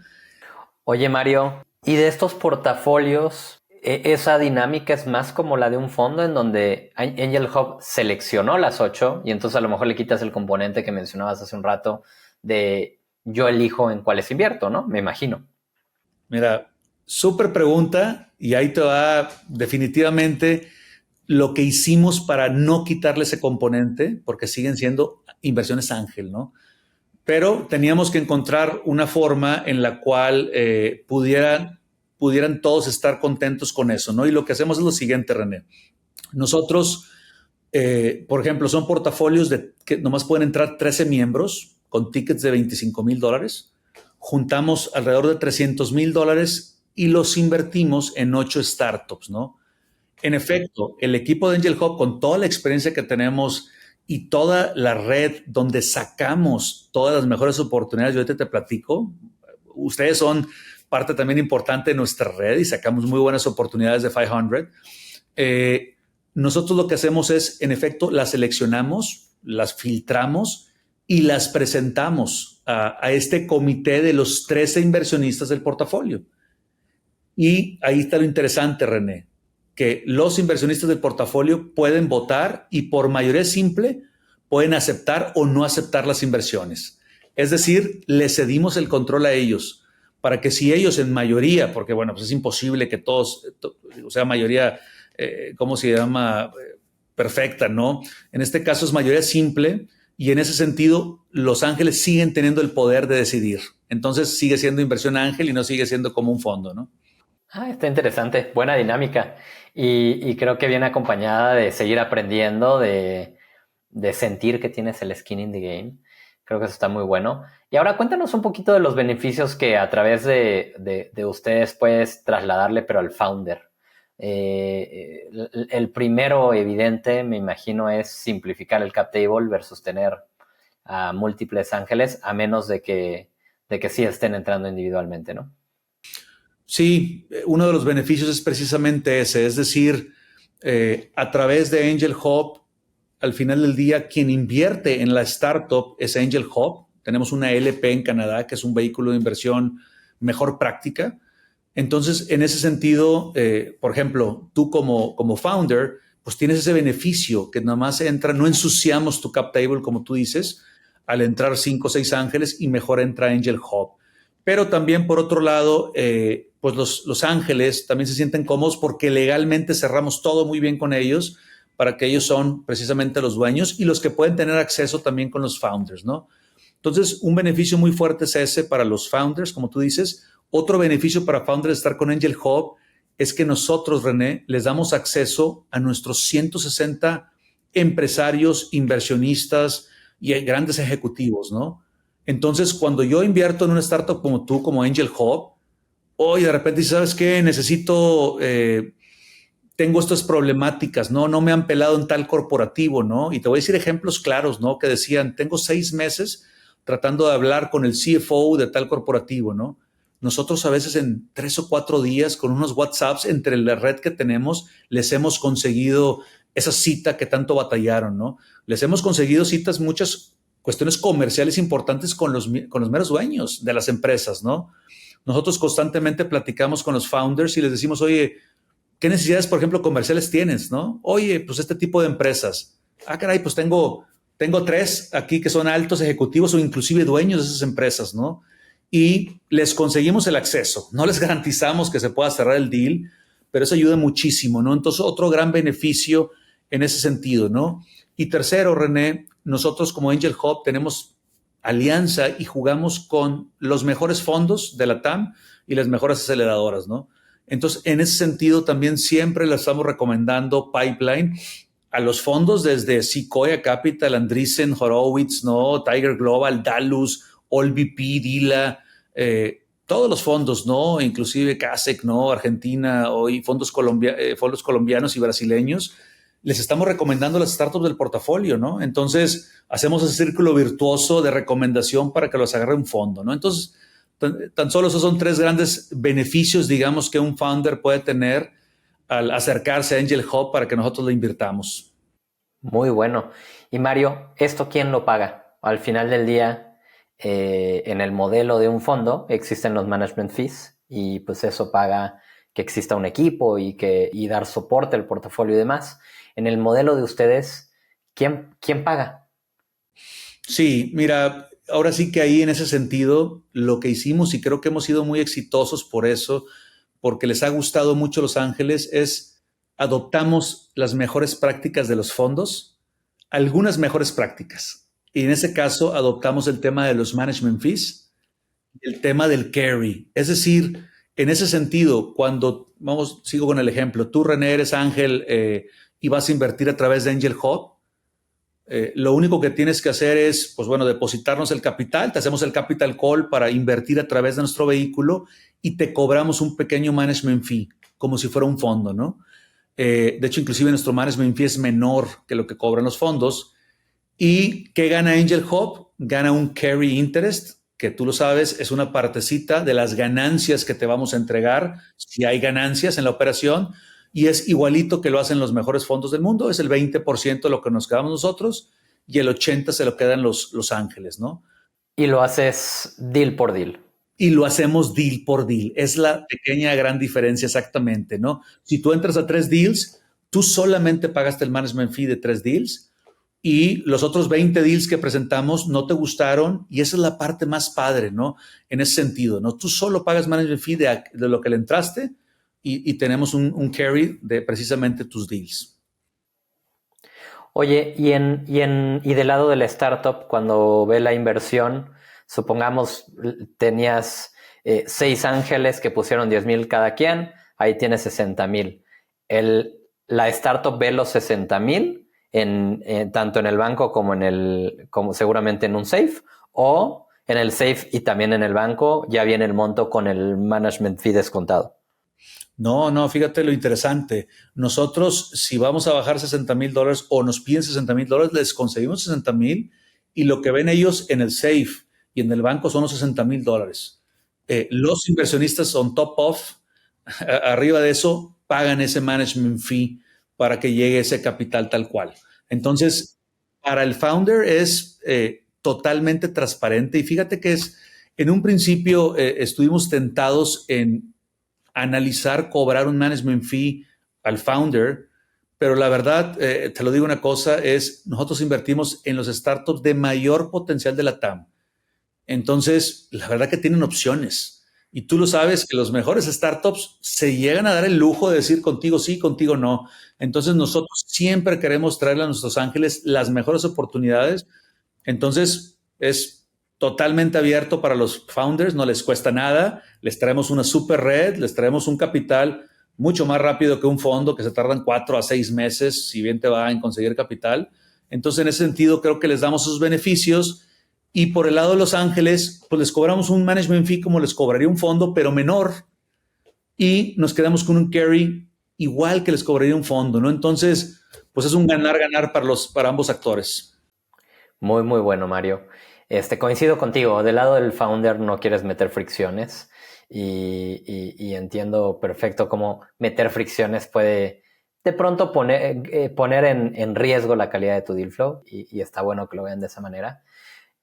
Oye, Mario, ¿y de estos portafolios, esa dinámica es más como la de un fondo en donde Angel Hub seleccionó las 8 y entonces a lo mejor le quitas el componente que mencionabas hace un rato de yo elijo en cuáles invierto, ¿no? Me imagino. Mira, súper pregunta y ahí te va definitivamente lo que hicimos para no quitarle ese componente, porque siguen siendo inversiones ángel, ¿no? Pero teníamos que encontrar una forma en la cual pudieran todos estar contentos con eso, ¿no? Y lo que hacemos es lo siguiente, René. Nosotros, por ejemplo, son portafolios que nomás pueden entrar 13 miembros con tickets de 25,000 dólares. Juntamos alrededor de 300,000 dólares y los invertimos en 8 startups, ¿no? En efecto, el equipo de Angel Hub, con toda la experiencia que tenemos y toda la red donde sacamos todas las mejores oportunidades, yo ahorita te platico, ustedes son parte también importante de nuestra red y sacamos muy buenas oportunidades de 500. Nosotros lo que hacemos es, en efecto, las seleccionamos, las filtramos y las presentamos a este comité de los 13 inversionistas del portafolio. Y ahí está lo interesante, René, que los inversionistas del portafolio pueden votar y por mayoría simple pueden aceptar o no aceptar las inversiones. Es decir, le cedimos el control a ellos para que si ellos en mayoría, porque bueno, pues es imposible que todos, o sea, mayoría, ¿cómo se llama? Perfecta, ¿no? En este caso es mayoría simple y en ese sentido los ángeles siguen teniendo el poder de decidir. Entonces sigue siendo inversión ángel y no sigue siendo como un fondo, ¿no? Ah, está interesante, buena dinámica y creo que viene acompañada de seguir aprendiendo, de sentir que tienes el skin in the game. Creo que eso está muy bueno. Y ahora cuéntanos un poquito de los beneficios que a través de ustedes puedes trasladarle, pero al founder. El primero evidente, me imagino, es simplificar el cap table versus tener a múltiples ángeles, a menos de que sí estén entrando individualmente, ¿no? Sí, uno de los beneficios es precisamente ese, es decir, a través de Angel Hub, al final del día, quien invierte en la startup es Angel Hub. Tenemos una LP en Canadá, que es un vehículo de inversión mejor práctica. Entonces, en ese sentido, por ejemplo, tú como founder, pues tienes ese beneficio que nada más entra, no ensuciamos tu cap table, como tú dices, al entrar 5 o 6 ángeles y mejor entra Angel Hub. Pero también, por otro lado, pues los ángeles también se sienten cómodos porque legalmente cerramos todo muy bien con ellos para que ellos son precisamente los dueños y los que pueden tener acceso también con los founders, ¿no? Entonces, un beneficio muy fuerte es ese para los founders, como tú dices. Otro beneficio para founders de estar con Angel Hub es que nosotros, René, les damos acceso a nuestros 160 empresarios, inversionistas y grandes ejecutivos, ¿no? Entonces, cuando yo invierto en una startup como tú, como Angel Hub, hoy de repente, ¿sabes qué? Tengo estas problemáticas, ¿no? No me han pelado en tal corporativo, ¿no? Y te voy a decir ejemplos claros, ¿no? Que decían, tengo 6 meses tratando de hablar con el CFO de tal corporativo, ¿no? Nosotros a veces en 3 o 4 días con unos WhatsApps entre la red que tenemos, les hemos conseguido esa cita que tanto batallaron, ¿no? Les hemos conseguido citas, muchas cuestiones comerciales importantes con los meros dueños de las empresas, ¿no? Nosotros constantemente platicamos con los founders y les decimos, oye, ¿qué necesidades, por ejemplo, comerciales tienes, no? Oye, pues este tipo de empresas. Ah, caray, pues tengo 3 aquí que son altos ejecutivos o inclusive dueños de esas empresas, ¿no? Y les conseguimos el acceso. No les garantizamos que se pueda cerrar el deal, pero eso ayuda muchísimo, ¿no? Entonces, otro gran beneficio en ese sentido, ¿no? Y tercero, René, nosotros como Angel Hub tenemos alianza y jugamos con los mejores fondos de la TAM y las mejores aceleradoras, ¿no? Entonces, en ese sentido, también siempre le estamos recomendando Pipeline a los fondos desde Sequoia Capital, Andreessen, Horowitz, ¿no? Tiger Global, Dalus, AllVP, Dila, todos los fondos, ¿no? Inclusive CASEC, ¿no? Argentina, hoy fondos colombianos y brasileños. Les estamos recomendando las startups del portafolio, ¿no? Entonces, hacemos ese círculo virtuoso de recomendación para que los agarre un fondo, ¿no? Entonces, tan solo esos son 3 grandes beneficios, digamos, que un founder puede tener al acercarse a Angel Hub para que nosotros le invirtamos. Muy bueno. Y Mario, ¿esto quién lo paga? Al final del día, en el modelo de un fondo existen los management fees y pues eso paga que exista un equipo y dar soporte al portafolio y demás. En el modelo de ustedes, ¿quién paga? Sí, mira, ahora sí que ahí en ese sentido lo que hicimos, y creo que hemos sido muy exitosos por eso, porque les ha gustado mucho Los Ángeles, es adoptamos las mejores prácticas de los fondos, algunas mejores prácticas. Y en ese caso adoptamos el tema de los management fees, el tema del carry. Es decir, en ese sentido, cuando, sigo con el ejemplo, tú, René, eres ángel y vas a invertir a través de Angel Hub, lo único que tienes que hacer es, pues bueno, depositarnos el capital, te hacemos el capital call para invertir a través de nuestro vehículo y te cobramos un pequeño management fee, como si fuera un fondo, ¿no? De hecho, inclusive nuestro management fee es menor que lo que cobran los fondos. ¿Y qué gana Angel Hub? Gana un carry interest, que tú lo sabes, es una partecita de las ganancias que te vamos a entregar, si hay ganancias en la operación, y es igualito que lo hacen los mejores fondos del mundo, es el 20% de lo que nos quedamos nosotros y el 80% se lo quedan los ángeles, ¿no? Y lo haces deal por deal. Y lo hacemos deal por deal. Es la pequeña gran diferencia exactamente, ¿no? Si tú entras a 3 deals, tú solamente pagaste el management fee de 3 deals y los otros 20 deals que presentamos no te gustaron y esa es la parte más padre, ¿no? En ese sentido, ¿no? Tú solo pagas management fee de lo que le entraste y tenemos un carry de precisamente tus deals. Oye, y del lado de la startup, cuando ve la inversión, supongamos tenías 6 ángeles que pusieron 10,000 cada quien, ahí tienes 60,000. La startup ve los 60,000 tanto en el banco como seguramente en un safe, o en el safe y también en el banco ya viene el monto con el management fee descontado. No, fíjate lo interesante. Nosotros, si vamos a bajar $60,000 o nos piden $60,000, les conseguimos 60,000 y lo que ven ellos en el safe y en el banco son los $60,000. Los inversionistas on top of, arriba de eso, pagan ese management fee para que llegue ese capital tal cual. Entonces, para el founder es totalmente transparente y fíjate que en un principio estuvimos tentados en analizar cobrar un management fee al founder, pero la verdad, te lo digo una cosa, nosotros invertimos en los startups de mayor potencial de la TAM. Entonces, la verdad que tienen opciones. Y tú lo sabes que los mejores startups se llegan a dar el lujo de decir contigo sí, contigo no. Entonces, nosotros siempre queremos traerle a nuestros ángeles las mejores oportunidades. Entonces, es totalmente abierto para los founders, no les cuesta nada. Les traemos una super red, les traemos un capital mucho más rápido que un fondo que se tardan 4 a 6 meses, si bien te va en conseguir capital. Entonces, en ese sentido, creo que les damos sus beneficios. Y por el lado de Los Ángeles, pues les cobramos un management fee como les cobraría un fondo, pero menor. Y nos quedamos con un carry igual que les cobraría un fondo, ¿no? Entonces, pues es un ganar-ganar para ambos actores. Muy, muy bueno, Mario. Coincido contigo. Del lado del founder no quieres meter fricciones y entiendo perfecto cómo meter fricciones puede de pronto poner en riesgo la calidad de tu deal flow y está bueno que lo vean de esa manera.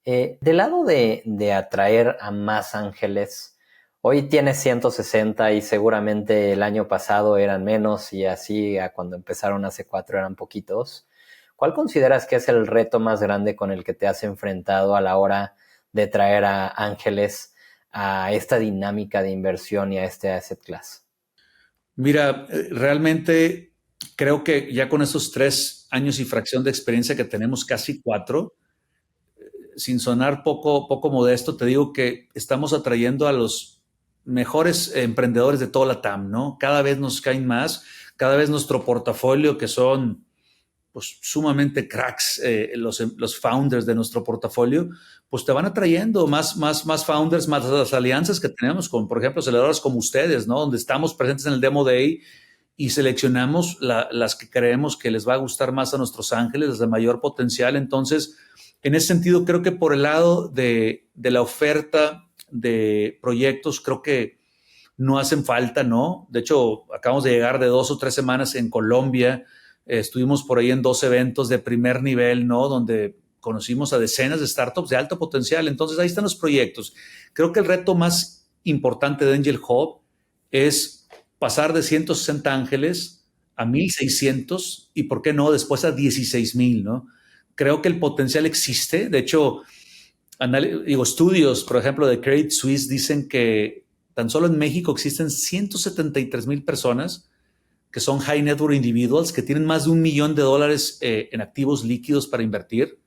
Del lado de atraer a más ángeles, hoy tienes 160 y seguramente el año pasado eran menos y así a cuando empezaron hace 4 eran poquitos. ¿Cuál consideras que es el reto más grande con el que te has enfrentado a la hora de traer a ángeles a esta dinámica de inversión y a este asset class? Mira, realmente creo que ya con esos 3 años y fracción de experiencia que tenemos, casi 4, sin sonar poco modesto, te digo que estamos atrayendo a los mejores emprendedores de toda la TAM, ¿no? Cada vez nos caen más, cada vez nuestro portafolio, que son pues sumamente cracks, los founders de nuestro portafolio, pues te van atrayendo más founders, más las alianzas que tenemos con, por ejemplo, aceleradoras como ustedes, ¿no? Donde estamos presentes en el Demo Day y seleccionamos las que creemos que les va a gustar más a nuestros ángeles, las de mayor potencial. Entonces, en ese sentido, creo que por el lado de la oferta de proyectos, creo que no hacen falta, ¿no? De hecho, acabamos de llegar de 2 o 3 semanas en Colombia. Estuvimos por ahí en 2 eventos de primer nivel, ¿no? Donde conocimos a decenas de startups de alto potencial. Entonces, ahí están los proyectos. Creo que el reto más importante de Angel Hub es pasar de 160 ángeles a 1,600 y, ¿por qué no?, después a 16,000, ¿no? Creo que el potencial existe. De hecho, estudios, por ejemplo, de Credit Suisse dicen que tan solo en México existen 173,000 personas que son high net worth individuals, que tienen más de $1 millón en activos líquidos para invertir.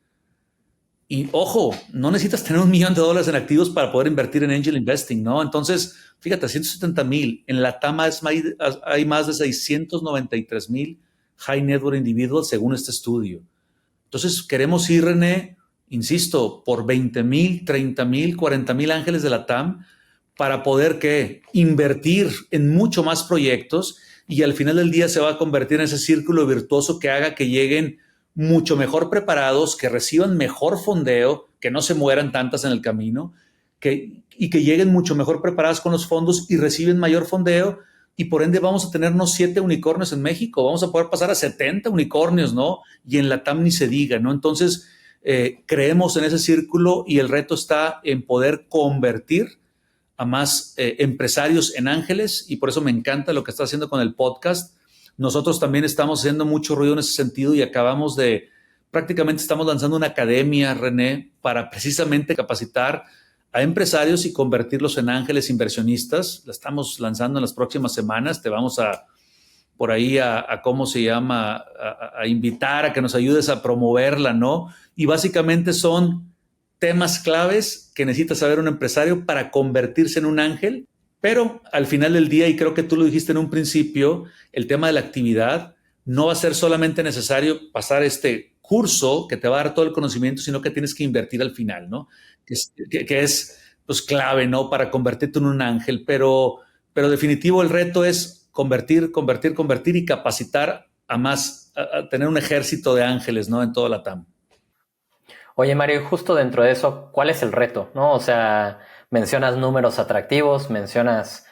Y ojo, no necesitas tener $1 millón en activos para poder invertir en angel investing, ¿no? Entonces, fíjate, 170,000. En la TAM hay más de 693,000 high net worth individuals según este estudio. Entonces, queremos ir, René, insisto, por 20,000, 30,000, 40,000 ángeles de la TAM para poder, ¿qué?, invertir en mucho más proyectos y al final del día se va a convertir en ese círculo virtuoso que haga que lleguen mucho mejor preparados, que reciban mejor fondeo, que no se mueran tantas en el camino, y que lleguen mucho mejor preparadas con los fondos y reciben mayor fondeo. Y por ende vamos a tenernos 7 unicornios en México, vamos a poder pasar a 70 unicornios, ¿no? Y en la TAM ni se diga, ¿no? Entonces, creemos en ese círculo y el reto está en poder convertir a más empresarios en ángeles, y por eso me encanta lo que está haciendo con el podcast. Nosotros también estamos haciendo mucho ruido en ese sentido y prácticamente estamos lanzando una academia, René, para precisamente capacitar a empresarios y convertirlos en ángeles inversionistas. La estamos lanzando en las próximas semanas. Te vamos por ahí ¿cómo se llama? A invitar a que nos ayudes a promoverla, ¿no? Y básicamente son temas claves que necesita saber un empresario para convertirse en un ángel. Pero al final del día, y creo que tú lo dijiste en un principio, el tema de la actividad no va a ser solamente necesario pasar este curso que te va a dar todo el conocimiento, sino que tienes que invertir al final, ¿no? Que es pues, clave, ¿no?, para convertirte en un ángel. Pero definitivo el reto es convertir y capacitar a tener un ejército de ángeles, ¿no?, en toda la TAM. Oye, Mario, y justo dentro de eso, ¿cuál es el reto? ¿No? O sea, mencionas números atractivos, mencionas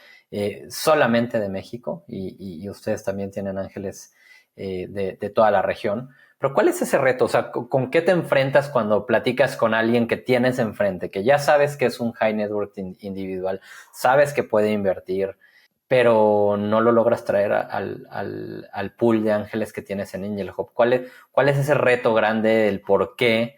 solamente de México y ustedes también tienen ángeles de toda la región. Pero ¿cuál es ese reto? O sea, ¿con qué te enfrentas cuando platicas con alguien que tienes enfrente, que ya sabes que es un high network individual, sabes que puede invertir, pero no lo logras traer al pool de ángeles que tienes en Angel Hub? ¿Cuál es ese reto grande del por qué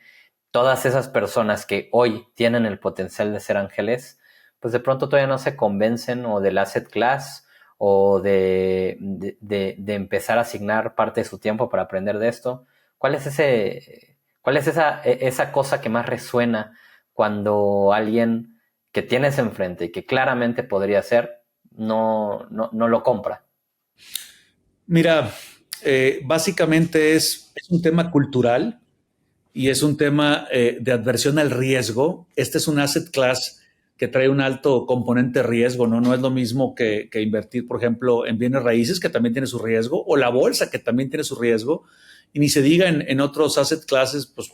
todas esas personas que hoy tienen el potencial de ser ángeles, pues de pronto todavía no se convencen o del asset class o de empezar a asignar parte de su tiempo para aprender de esto? ¿Cuál es esa cosa que más resuena cuando alguien que tienes enfrente y que claramente podría ser, no lo compra? Mira, básicamente es un tema cultural y es un tema de adversión al riesgo. Este es un asset class que trae un alto componente de riesgo, ¿no? No es lo mismo que invertir, por ejemplo, en bienes raíces, que también tiene su riesgo, o la bolsa, que también tiene su riesgo, y ni se diga en otros asset classes, pues,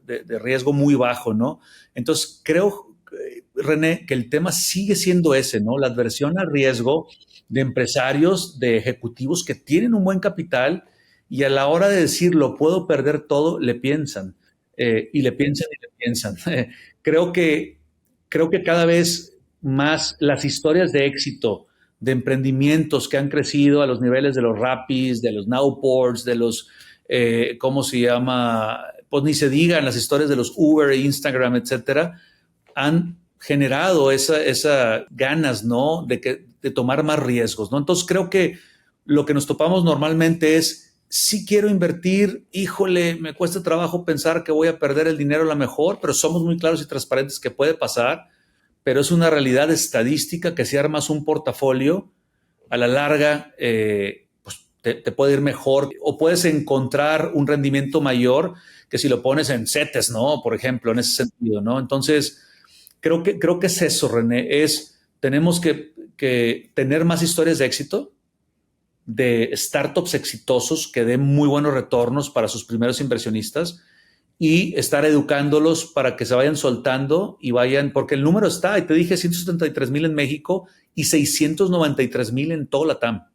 de riesgo muy bajo, ¿no? Entonces, creo, René, que el tema sigue siendo ese, ¿no? La adversión al riesgo de empresarios, de ejecutivos que tienen un buen capital y a la hora de decir lo puedo perder todo, le piensan y le piensan y le piensan. creo, que, creo que cada vez más las historias de éxito de emprendimientos que han crecido a los niveles de los Rappis, de los Nowports, de los, ¿cómo se llama? Pues ni se digan las historias de los Uber, Instagram, etcétera, han generado esa ganas, ¿no? De tomar más riesgos, ¿no? Entonces creo que lo que nos topamos normalmente es, sí quiero invertir, híjole, me cuesta trabajo pensar que voy a perder el dinero a lo mejor, pero somos muy claros y transparentes que puede pasar, pero es una realidad estadística que si armas un portafolio, a la larga, pues te puede ir mejor o puedes encontrar un rendimiento mayor que si lo pones en CETES, ¿no? Por ejemplo, en ese sentido, ¿no? Entonces, creo que es eso, René, tenemos que tener más historias de éxito, de startups exitosos que den muy buenos retornos para sus primeros inversionistas y estar educándolos para que se vayan soltando y vayan, porque el número está, y te dije 173,000 en México y 693,000 en todo Latam.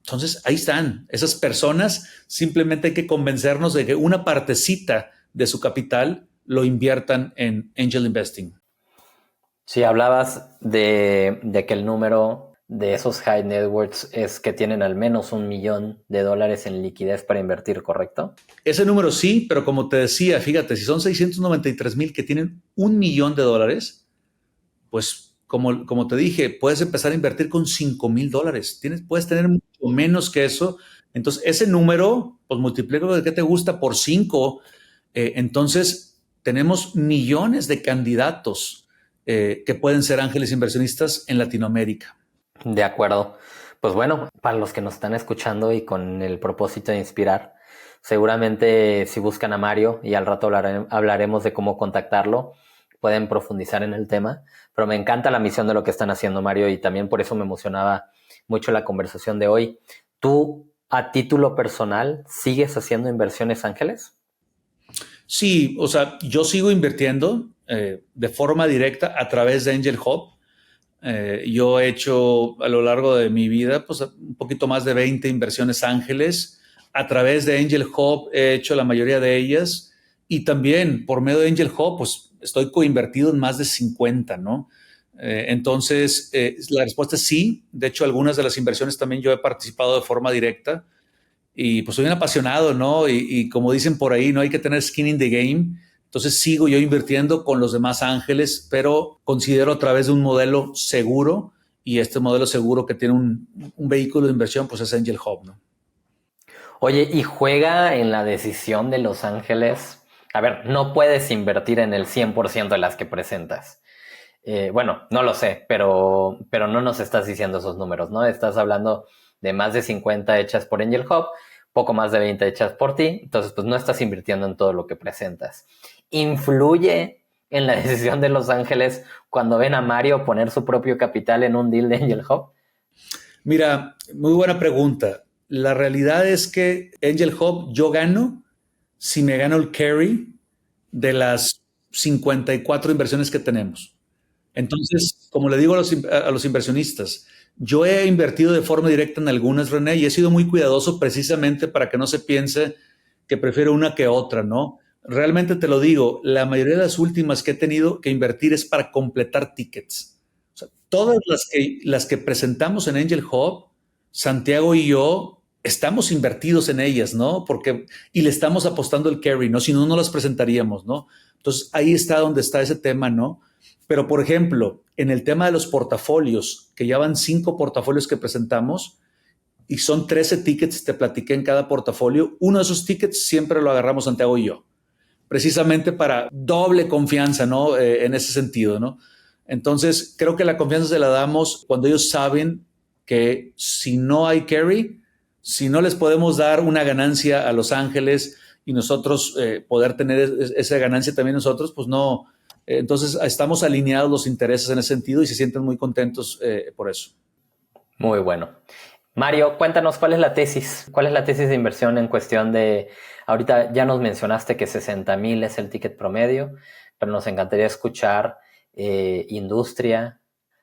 Entonces, ahí están. Esas personas, simplemente hay que convencernos de que una partecita de su capital lo inviertan en angel investing. Sí, hablabas de que el número de esos high networks es que tienen al menos $1 millón en liquidez para invertir, ¿correcto? Ese número sí, pero como te decía, fíjate, si son 693,000 que tienen $1 millón, pues como te dije, puedes empezar a invertir con $5,000. Puedes tener mucho menos que eso. Entonces, ese número, pues multiplícalo de qué te gusta por 5. Entonces, tenemos millones de candidatos que pueden ser ángeles inversionistas en Latinoamérica. De acuerdo. Pues bueno, para los que nos están escuchando y con el propósito de inspirar, seguramente si buscan a Mario, y al rato hablaremos de cómo contactarlo, pueden profundizar en el tema, pero me encanta la misión de lo que están haciendo, Mario, y también por eso me emocionaba mucho la conversación de hoy. ¿Tú, a título personal, sigues haciendo inversiones ángeles? Sí, o sea, yo sigo invirtiendo de forma directa a través de Angel Hub. Yo he hecho a lo largo de mi vida pues, un poquito más de 20 inversiones ángeles. A través de Angel Hub he hecho la mayoría de ellas y también por medio de Angel Hub pues estoy coinvertido en más de 50, ¿no? Entonces, la respuesta es sí. De hecho, algunas de las inversiones también yo he participado de forma directa y pues soy un apasionado, ¿no? Y como dicen por ahí, no hay que tener skin in the game. Entonces sigo yo invirtiendo con los demás ángeles, pero considero a través de un modelo seguro y este modelo seguro que tiene un vehículo de inversión, pues es Angel Hub, ¿no? Oye, ¿y juega en la decisión de los ángeles? A ver, no puedes invertir en el 100% de las que presentas. Bueno, no lo sé, pero no nos estás diciendo esos números, ¿no? Estás hablando de más de 50 hechas por Angel Hub, poco más de 20 hechas por ti, entonces pues no estás invirtiendo en todo lo que presentas. ¿Influye en la decisión de Los Ángeles cuando ven a Mario poner su propio capital en un deal de Angel Hub? Mira, muy buena pregunta. La realidad es que Angel Hub yo gano si me gano el carry de las 54 inversiones que tenemos. Entonces, como le digo a los inversionistas, yo he invertido de forma directa en algunas, René, y he sido muy cuidadoso precisamente para que no se piense que prefiero una que otra, ¿no? Realmente te lo digo, la mayoría de las últimas que he tenido que invertir es para completar tickets. O sea, todas las que presentamos en Angel Hub, Santiago y yo estamos invertidos en ellas, ¿no? Y le estamos apostando el carry, ¿no? Si no, no las presentaríamos, ¿no? Entonces, ahí está donde está ese tema, ¿no? Pero, por ejemplo, en el tema de los portafolios, que ya van 5 portafolios que presentamos y son 13 tickets, te platiqué en cada portafolio, uno de esos tickets siempre lo agarramos Santiago y yo, precisamente para doble confianza, ¿no? En ese sentido, ¿no? Entonces, creo que la confianza se la damos cuando ellos saben que si no hay carry, si no les podemos dar una ganancia a Los Ángeles y nosotros poder tener esa ganancia también nosotros, pues no. Entonces, estamos alineados los intereses en ese sentido y se sienten muy contentos por eso. Muy bueno. Mario, cuéntanos cuál es la tesis. ¿Cuál es la tesis de inversión en cuestión de... Ahorita ya nos mencionaste que 60,000 es el ticket promedio, pero nos encantaría escuchar industria,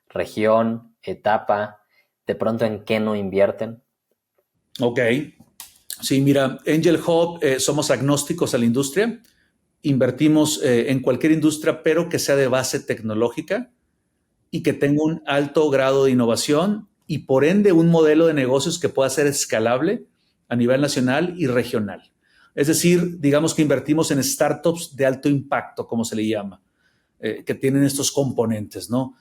región, etapa, de pronto en qué no invierten. Ok. Sí, mira, Angel Hub somos agnósticos a la industria. Invertimos en cualquier industria, pero que sea de base tecnológica y que tenga un alto grado de innovación y por ende un modelo de negocios que pueda ser escalable a nivel nacional y regional. Es decir, digamos que invertimos en startups de alto impacto, como se le llama, que tienen estos componentes, ¿no?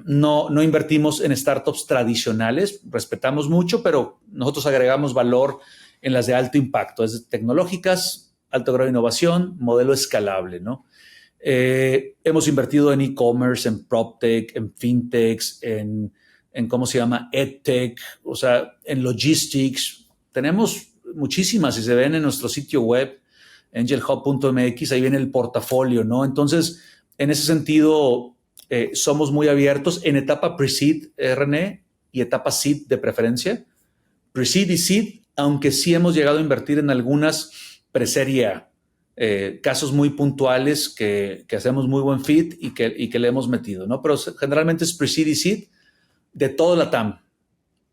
No invertimos en startups tradicionales, respetamos mucho, pero nosotros agregamos valor en las de alto impacto, es tecnológicas, alto grado de innovación, modelo escalable, ¿no? Hemos invertido en e-commerce, en PropTech, en FinTechs, en ¿cómo se llama? EdTech, o sea, en Logistics. Tenemos muchísimas, si se ven en nuestro sitio web, angelhub.mx, ahí viene el portafolio, ¿no? Entonces, en ese sentido, somos muy abiertos en etapa pre-seed, René, y etapa seed de preferencia. Pre-seed y seed, aunque sí hemos llegado a invertir en algunas pre-serie A. Casos muy puntuales que hacemos muy buen fit y que le hemos metido, ¿no? Pero generalmente es pre-seed y seed de todo LATAM.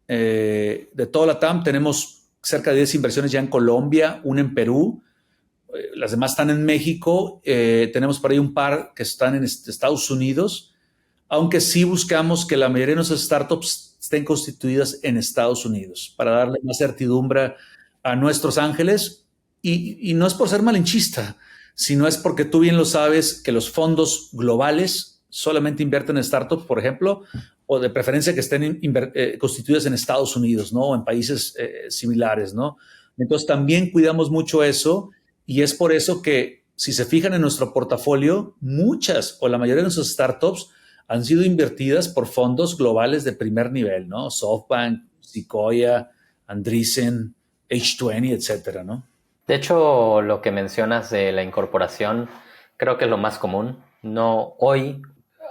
De todo LATAM tenemos cerca de 10 inversiones ya en Colombia, una en Perú, las demás están en México, tenemos por ahí un par que están en Estados Unidos, aunque sí buscamos que la mayoría de nuestras startups estén constituidas en Estados Unidos para darle más certidumbre a nuestros ángeles. Y no es por ser malinchista, sino es porque tú bien lo sabes que los fondos globales solamente invierten en startups, por ejemplo, o de preferencia que estén constituidas en Estados Unidos, ¿no? O en países similares, ¿no? Entonces también cuidamos mucho eso y es por eso que si se fijan en nuestro portafolio, muchas o la mayoría de nuestras startups han sido invertidas por fondos globales de primer nivel, ¿no? SoftBank, Sequoia, Andreessen, H20, etcétera, ¿no? De hecho, lo que mencionas de la incorporación, creo que es lo más común. No hoy,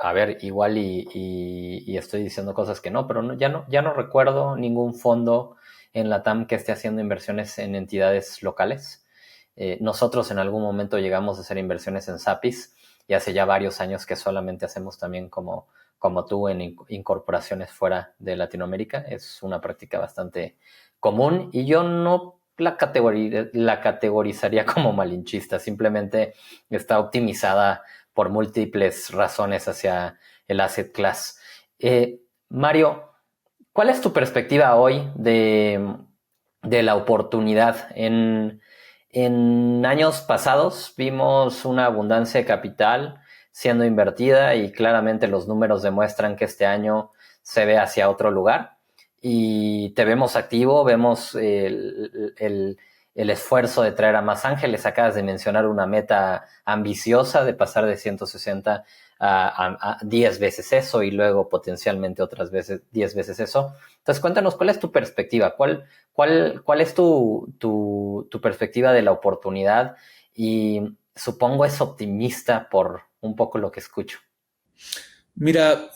a ver, igual y estoy diciendo cosas que no, pero ya no recuerdo ningún fondo en LATAM que esté haciendo inversiones en entidades locales. Nosotros en algún momento llegamos a hacer inversiones en Zapis y hace ya varios años que solamente hacemos también como tú en incorporaciones fuera de Latinoamérica. Es una práctica bastante común y yo no la categorizaría como malinchista, simplemente está optimizada por múltiples razones hacia el asset class. Mario, ¿cuál es tu perspectiva hoy de la oportunidad? En años pasados vimos una abundancia de capital siendo invertida y claramente los números demuestran que este año se ve hacia otro lugar. Y te vemos activo, vemos el esfuerzo de traer a más ángeles. Acabas de mencionar una meta ambiciosa de pasar de 160 a 10 veces eso y luego potencialmente otras veces 10 veces eso. Entonces cuéntanos cuál es tu perspectiva, cuál es tu perspectiva de la oportunidad y supongo es optimista por un poco lo que escucho. Mira,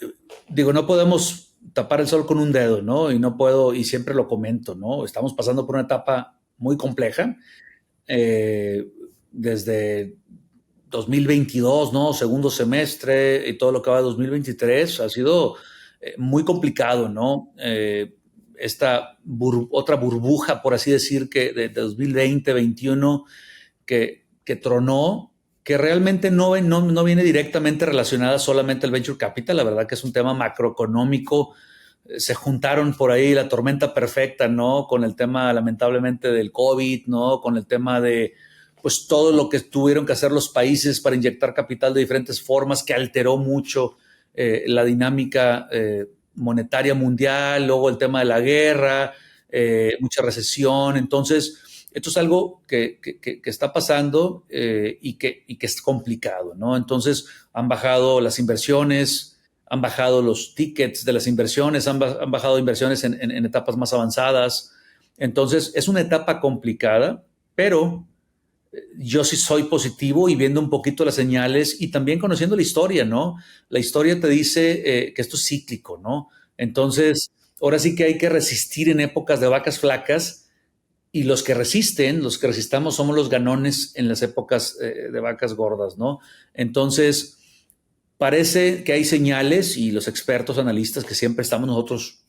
digo, no podemos tapar el sol con un dedo, ¿no? Y no puedo, y siempre lo comento, ¿no? Estamos pasando por una etapa muy compleja, desde 2022, ¿no? Segundo semestre y todo lo que va de 2023 ha sido muy complicado, ¿no? Esta otra burbuja, por así decir, que de 2020-21 que tronó, que realmente no viene directamente relacionada solamente al venture capital. La verdad que es un tema macroeconómico. Se juntaron por ahí la tormenta perfecta, ¿no? Con el tema, lamentablemente, del COVID, ¿no? Con el tema de, pues, todo lo que tuvieron que hacer los países para inyectar capital de diferentes formas, que alteró mucho la dinámica monetaria mundial, luego el tema de la guerra, mucha recesión. Entonces, esto es algo que está pasando y que es complicado, ¿no? Entonces, han bajado las inversiones, han bajado los tickets de las inversiones, han bajado inversiones en etapas más avanzadas. Entonces, es una etapa complicada, pero yo sí soy positivo y viendo un poquito las señales y también conociendo la historia, ¿no? La historia te dice que esto es cíclico, ¿no? Entonces, ahora sí que hay que resistir en épocas de vacas flacas y los que resistamos somos los ganones en las épocas de vacas gordas, ¿no? Entonces, parece que hay señales y los expertos analistas que siempre estamos nosotros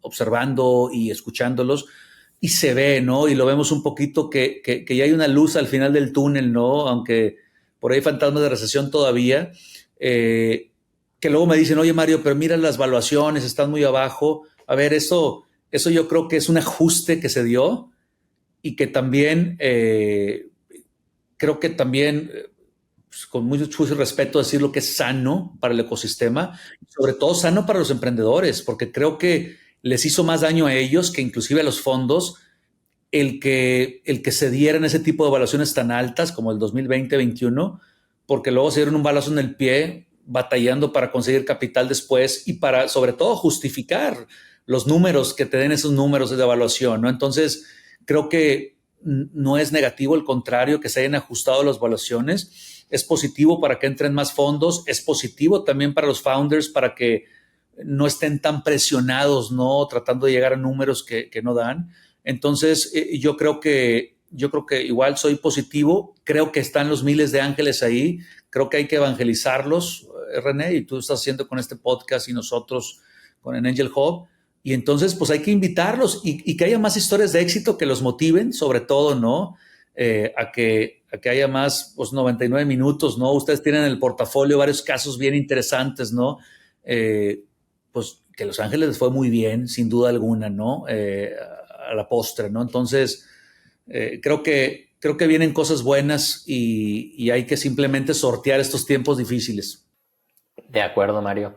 observando y escuchándolos, y se ve, ¿no? Y lo vemos un poquito que ya hay una luz al final del túnel, ¿no? Aunque por ahí hay fantasmas de recesión todavía, que luego me dicen, oye Mario, pero mira las valuaciones, están muy abajo. A ver, eso yo creo que es un ajuste que se dio y que también, creo que también, pues, con mucho respeto decirlo, que es sano para el ecosistema, sobre todo sano para los emprendedores, porque creo que les hizo más daño a ellos que inclusive a los fondos el que se dieran ese tipo de evaluaciones tan altas como el 2020-21, porque luego se dieron un balazo en el pie batallando para conseguir capital después y para, sobre todo, justificar los números, que te den esos números de evaluación, ¿no? Entonces, creo que no es negativo, al contrario, que se hayan ajustado las evaluaciones. Es positivo para que entren más fondos, es positivo también para los founders, para que no estén tan presionados, ¿no? Tratando de llegar a números que no dan. Entonces, yo creo que igual soy positivo, creo que están los miles de ángeles ahí, creo que hay que evangelizarlos, René, y tú estás haciendo con este podcast y nosotros con el Angel Hub, y entonces pues hay que invitarlos y que haya más historias de éxito que los motiven, sobre todo, ¿no? A que haya más, pues 99 minutos, ¿no? Ustedes tienen en el portafolio varios casos bien interesantes, ¿no? Pues que Los Ángeles les fue muy bien, sin duda alguna, ¿no? A la postre, ¿no? Entonces, creo que vienen cosas buenas y hay que simplemente sortear estos tiempos difíciles. De acuerdo, Mario.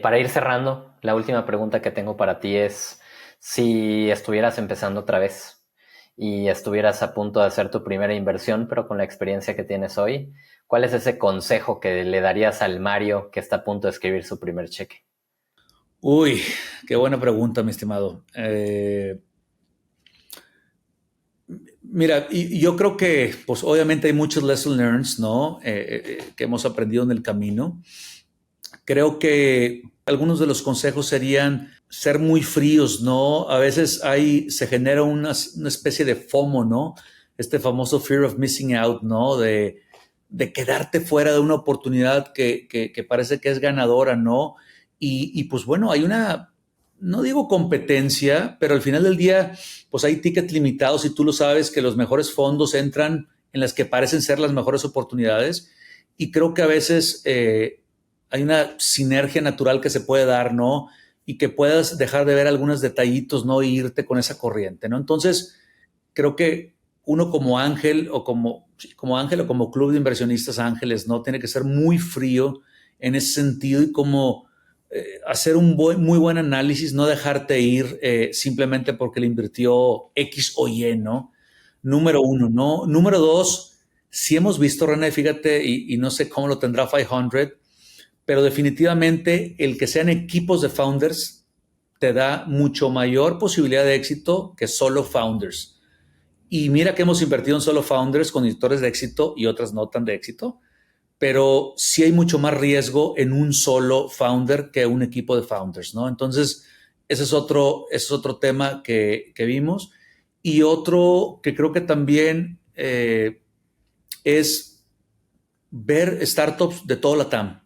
Para ir cerrando, la última pregunta que tengo para ti es, si estuvieras empezando otra vez y estuvieras a punto de hacer tu primera inversión, pero con la experiencia que tienes hoy, ¿cuál es ese consejo que le darías al Mario que está a punto de escribir su primer cheque? Uy, qué buena pregunta, mi estimado. Mira, y yo creo que, pues obviamente hay muchos lessons learned, ¿no? Que hemos aprendido en el camino. Creo que algunos de los consejos serían ser muy fríos, ¿no? A veces se genera una especie de FOMO, ¿no? Este famoso fear of missing out, ¿no? De quedarte fuera de una oportunidad que parece que es ganadora, ¿no? Y pues bueno, hay una, no digo competencia, pero al final del día, pues hay tickets limitados y tú lo sabes que los mejores fondos entran en las que parecen ser las mejores oportunidades. Y creo que a veces hay una sinergia natural que se puede dar, ¿no? Y que puedas dejar de ver algunos detallitos, ¿no? E irte con esa corriente, ¿no? Entonces, creo que uno como ángel o como club de inversionistas ángeles, ¿no? Tiene que ser muy frío en ese sentido y como hacer un muy buen análisis, no dejarte ir simplemente porque le invirtió X o Y, ¿no? Número uno, ¿no? Número dos, sí hemos visto, René, fíjate, y no sé cómo lo tendrá 500, pero definitivamente el que sean equipos de founders te da mucho mayor posibilidad de éxito que solo founders. Y mira que hemos invertido en solo founders con historias de éxito y otras no tan de éxito, pero sí hay mucho más riesgo en un solo founder que un equipo de founders, ¿no? Entonces, ese es otro tema que vimos. Y otro que creo que también es ver startups de todo Latam.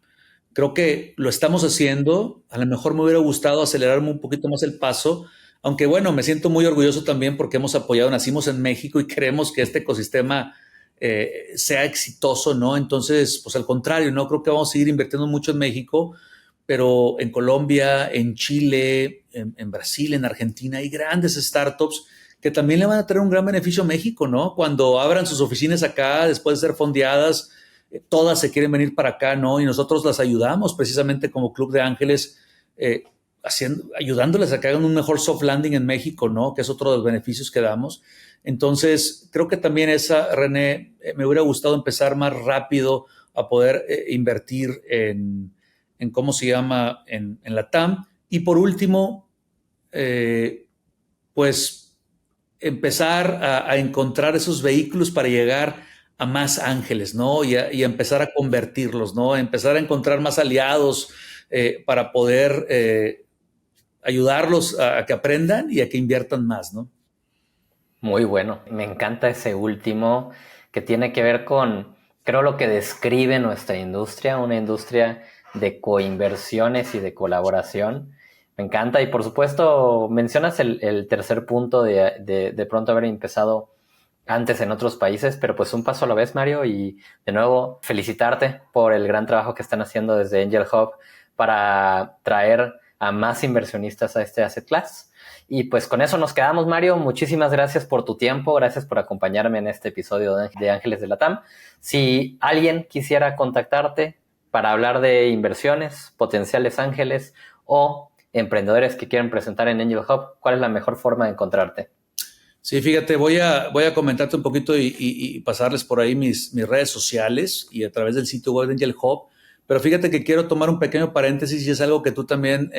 Creo que lo estamos haciendo. A lo mejor me hubiera gustado acelerarme un poquito más el paso, aunque bueno, me siento muy orgulloso también porque hemos apoyado, nacimos en México y queremos que este ecosistema sea exitoso, ¿no? Entonces, pues al contrario, ¿no? Creo que vamos a seguir invirtiendo mucho en México, pero en Colombia, en Chile, en Brasil, en Argentina, hay grandes startups que también le van a traer un gran beneficio a México, ¿no? Cuando abran sus oficinas acá, después de ser fondeadas, todas se quieren venir para acá, ¿no? Y nosotros las ayudamos precisamente como Club de Ángeles, ayudándoles a que hagan un mejor soft landing en México, ¿no? Que es otro de los beneficios que damos. Entonces, creo que también esa, René, me hubiera gustado empezar más rápido a poder invertir en ¿cómo se llama? En la TAM. Y por último, pues empezar a encontrar esos vehículos para llegar a más ángeles, ¿no? Y a empezar a convertirlos, ¿no? A empezar a encontrar más aliados para poder ayudarlos a que aprendan y a que inviertan más, ¿no? Muy bueno. Me encanta ese último que tiene que ver con, creo, lo que describe nuestra industria, una industria de coinversiones y de colaboración. Me encanta. Y por supuesto, mencionas el tercer punto de pronto haber empezado antes en otros países, pero pues un paso a la vez, Mario, y de nuevo felicitarte por el gran trabajo que están haciendo desde Angel Hub para traer a más inversionistas a este asset class. Y pues con eso nos quedamos, Mario. Muchísimas gracias por tu tiempo, gracias por acompañarme en este episodio de Ángeles de Latam. Si alguien quisiera contactarte para hablar de inversiones, potenciales ángeles o emprendedores que quieren presentar en Angel Hub, ¿cuál es la mejor forma de encontrarte? Sí, fíjate, voy a comentarte un poquito y pasarles por ahí mis redes sociales y a través del sitio web de Angel Hub. Pero fíjate que quiero tomar un pequeño paréntesis y es algo que tú también,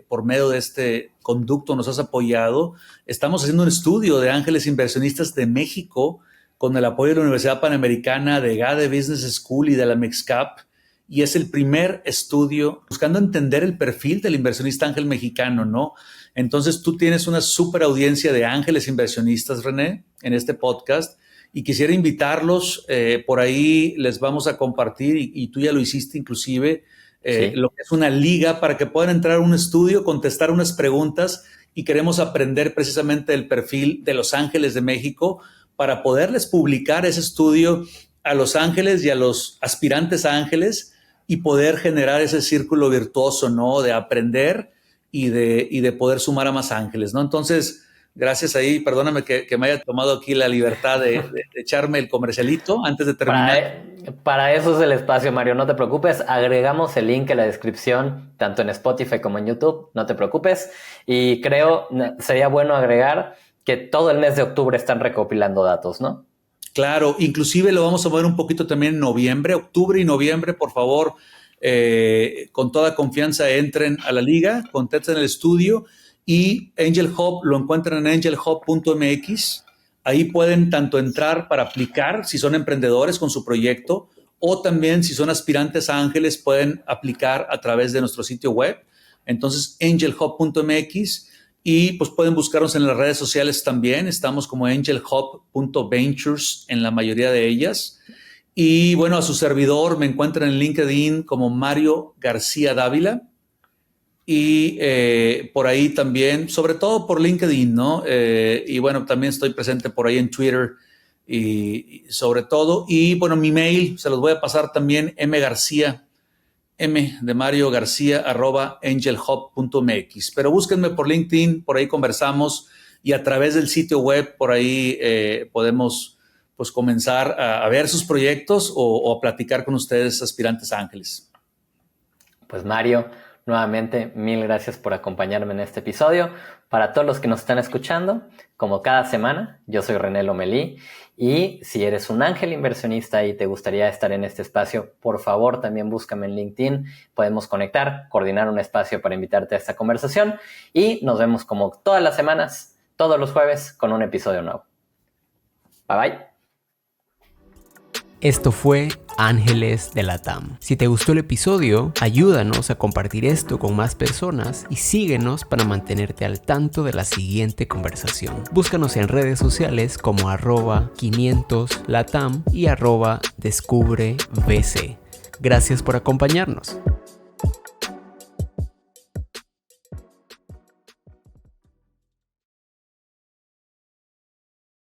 por medio de este conducto, nos has apoyado. Estamos haciendo un estudio de ángeles inversionistas de México con el apoyo de la Universidad Panamericana, de GADE Business School y de la MEXCAP. Y es el primer estudio buscando entender el perfil del inversionista ángel mexicano, ¿no? Entonces tú tienes una súper audiencia de ángeles inversionistas, René, en este podcast. Y quisiera invitarlos, por ahí les vamos a compartir, y tú ya lo hiciste inclusive, Sí. lo que es una liga para que puedan entrar a un estudio, contestar unas preguntas y queremos aprender precisamente el perfil de los ángeles de México para poderles publicar ese estudio a los ángeles y a los aspirantes a ángeles y poder generar ese círculo virtuoso, ¿no? De aprender y de poder sumar a más ángeles, ¿no? Entonces, gracias ahí, perdóname que me haya tomado aquí la libertad de echarme el comercialito antes de terminar. Para eso es el espacio, Mario, no te preocupes. Agregamos el link en la descripción, tanto en Spotify como en YouTube, no te preocupes. Y creo sería bueno agregar que todo el mes de octubre están recopilando datos, ¿no? Claro, inclusive lo vamos a mover un poquito también en noviembre, octubre y noviembre, por favor, con toda confianza entren a la liga, contesten el estudio. Y Angel Hub lo encuentran en angelhub.mx. Ahí pueden tanto entrar para aplicar si son emprendedores con su proyecto o también si son aspirantes a ángeles pueden aplicar a través de nuestro sitio web. Entonces, angelhub.mx y pues pueden buscarnos en las redes sociales también. Estamos como angelhub.ventures en la mayoría de ellas. Y bueno, a su servidor me encuentran en LinkedIn como Mario García Dávila. Y por ahí también, sobre todo por LinkedIn, ¿no? Y bueno, también estoy presente por ahí en Twitter y sobre todo. Y bueno, mi mail se los voy a pasar también, mgarcia, M de Mario García, @angelhub.mx. Pero búsquenme por LinkedIn, por ahí conversamos y a través del sitio web, por ahí podemos pues comenzar a ver sus proyectos o a platicar con ustedes, aspirantes ángeles. Pues Mario, nuevamente, mil gracias por acompañarme en este episodio. Para todos los que nos están escuchando, como cada semana, yo soy René Lomelí y si eres un ángel inversionista y te gustaría estar en este espacio, por favor también búscame en LinkedIn. Podemos conectar, coordinar un espacio para invitarte a esta conversación y nos vemos como todas las semanas, todos los jueves, con un episodio nuevo. Bye bye. Esto fue Ángeles de Latam. Si te gustó el episodio, ayúdanos a compartir esto con más personas y síguenos para mantenerte al tanto de la siguiente conversación. Búscanos en redes sociales como @500latam y @descubrebc. Gracias por acompañarnos.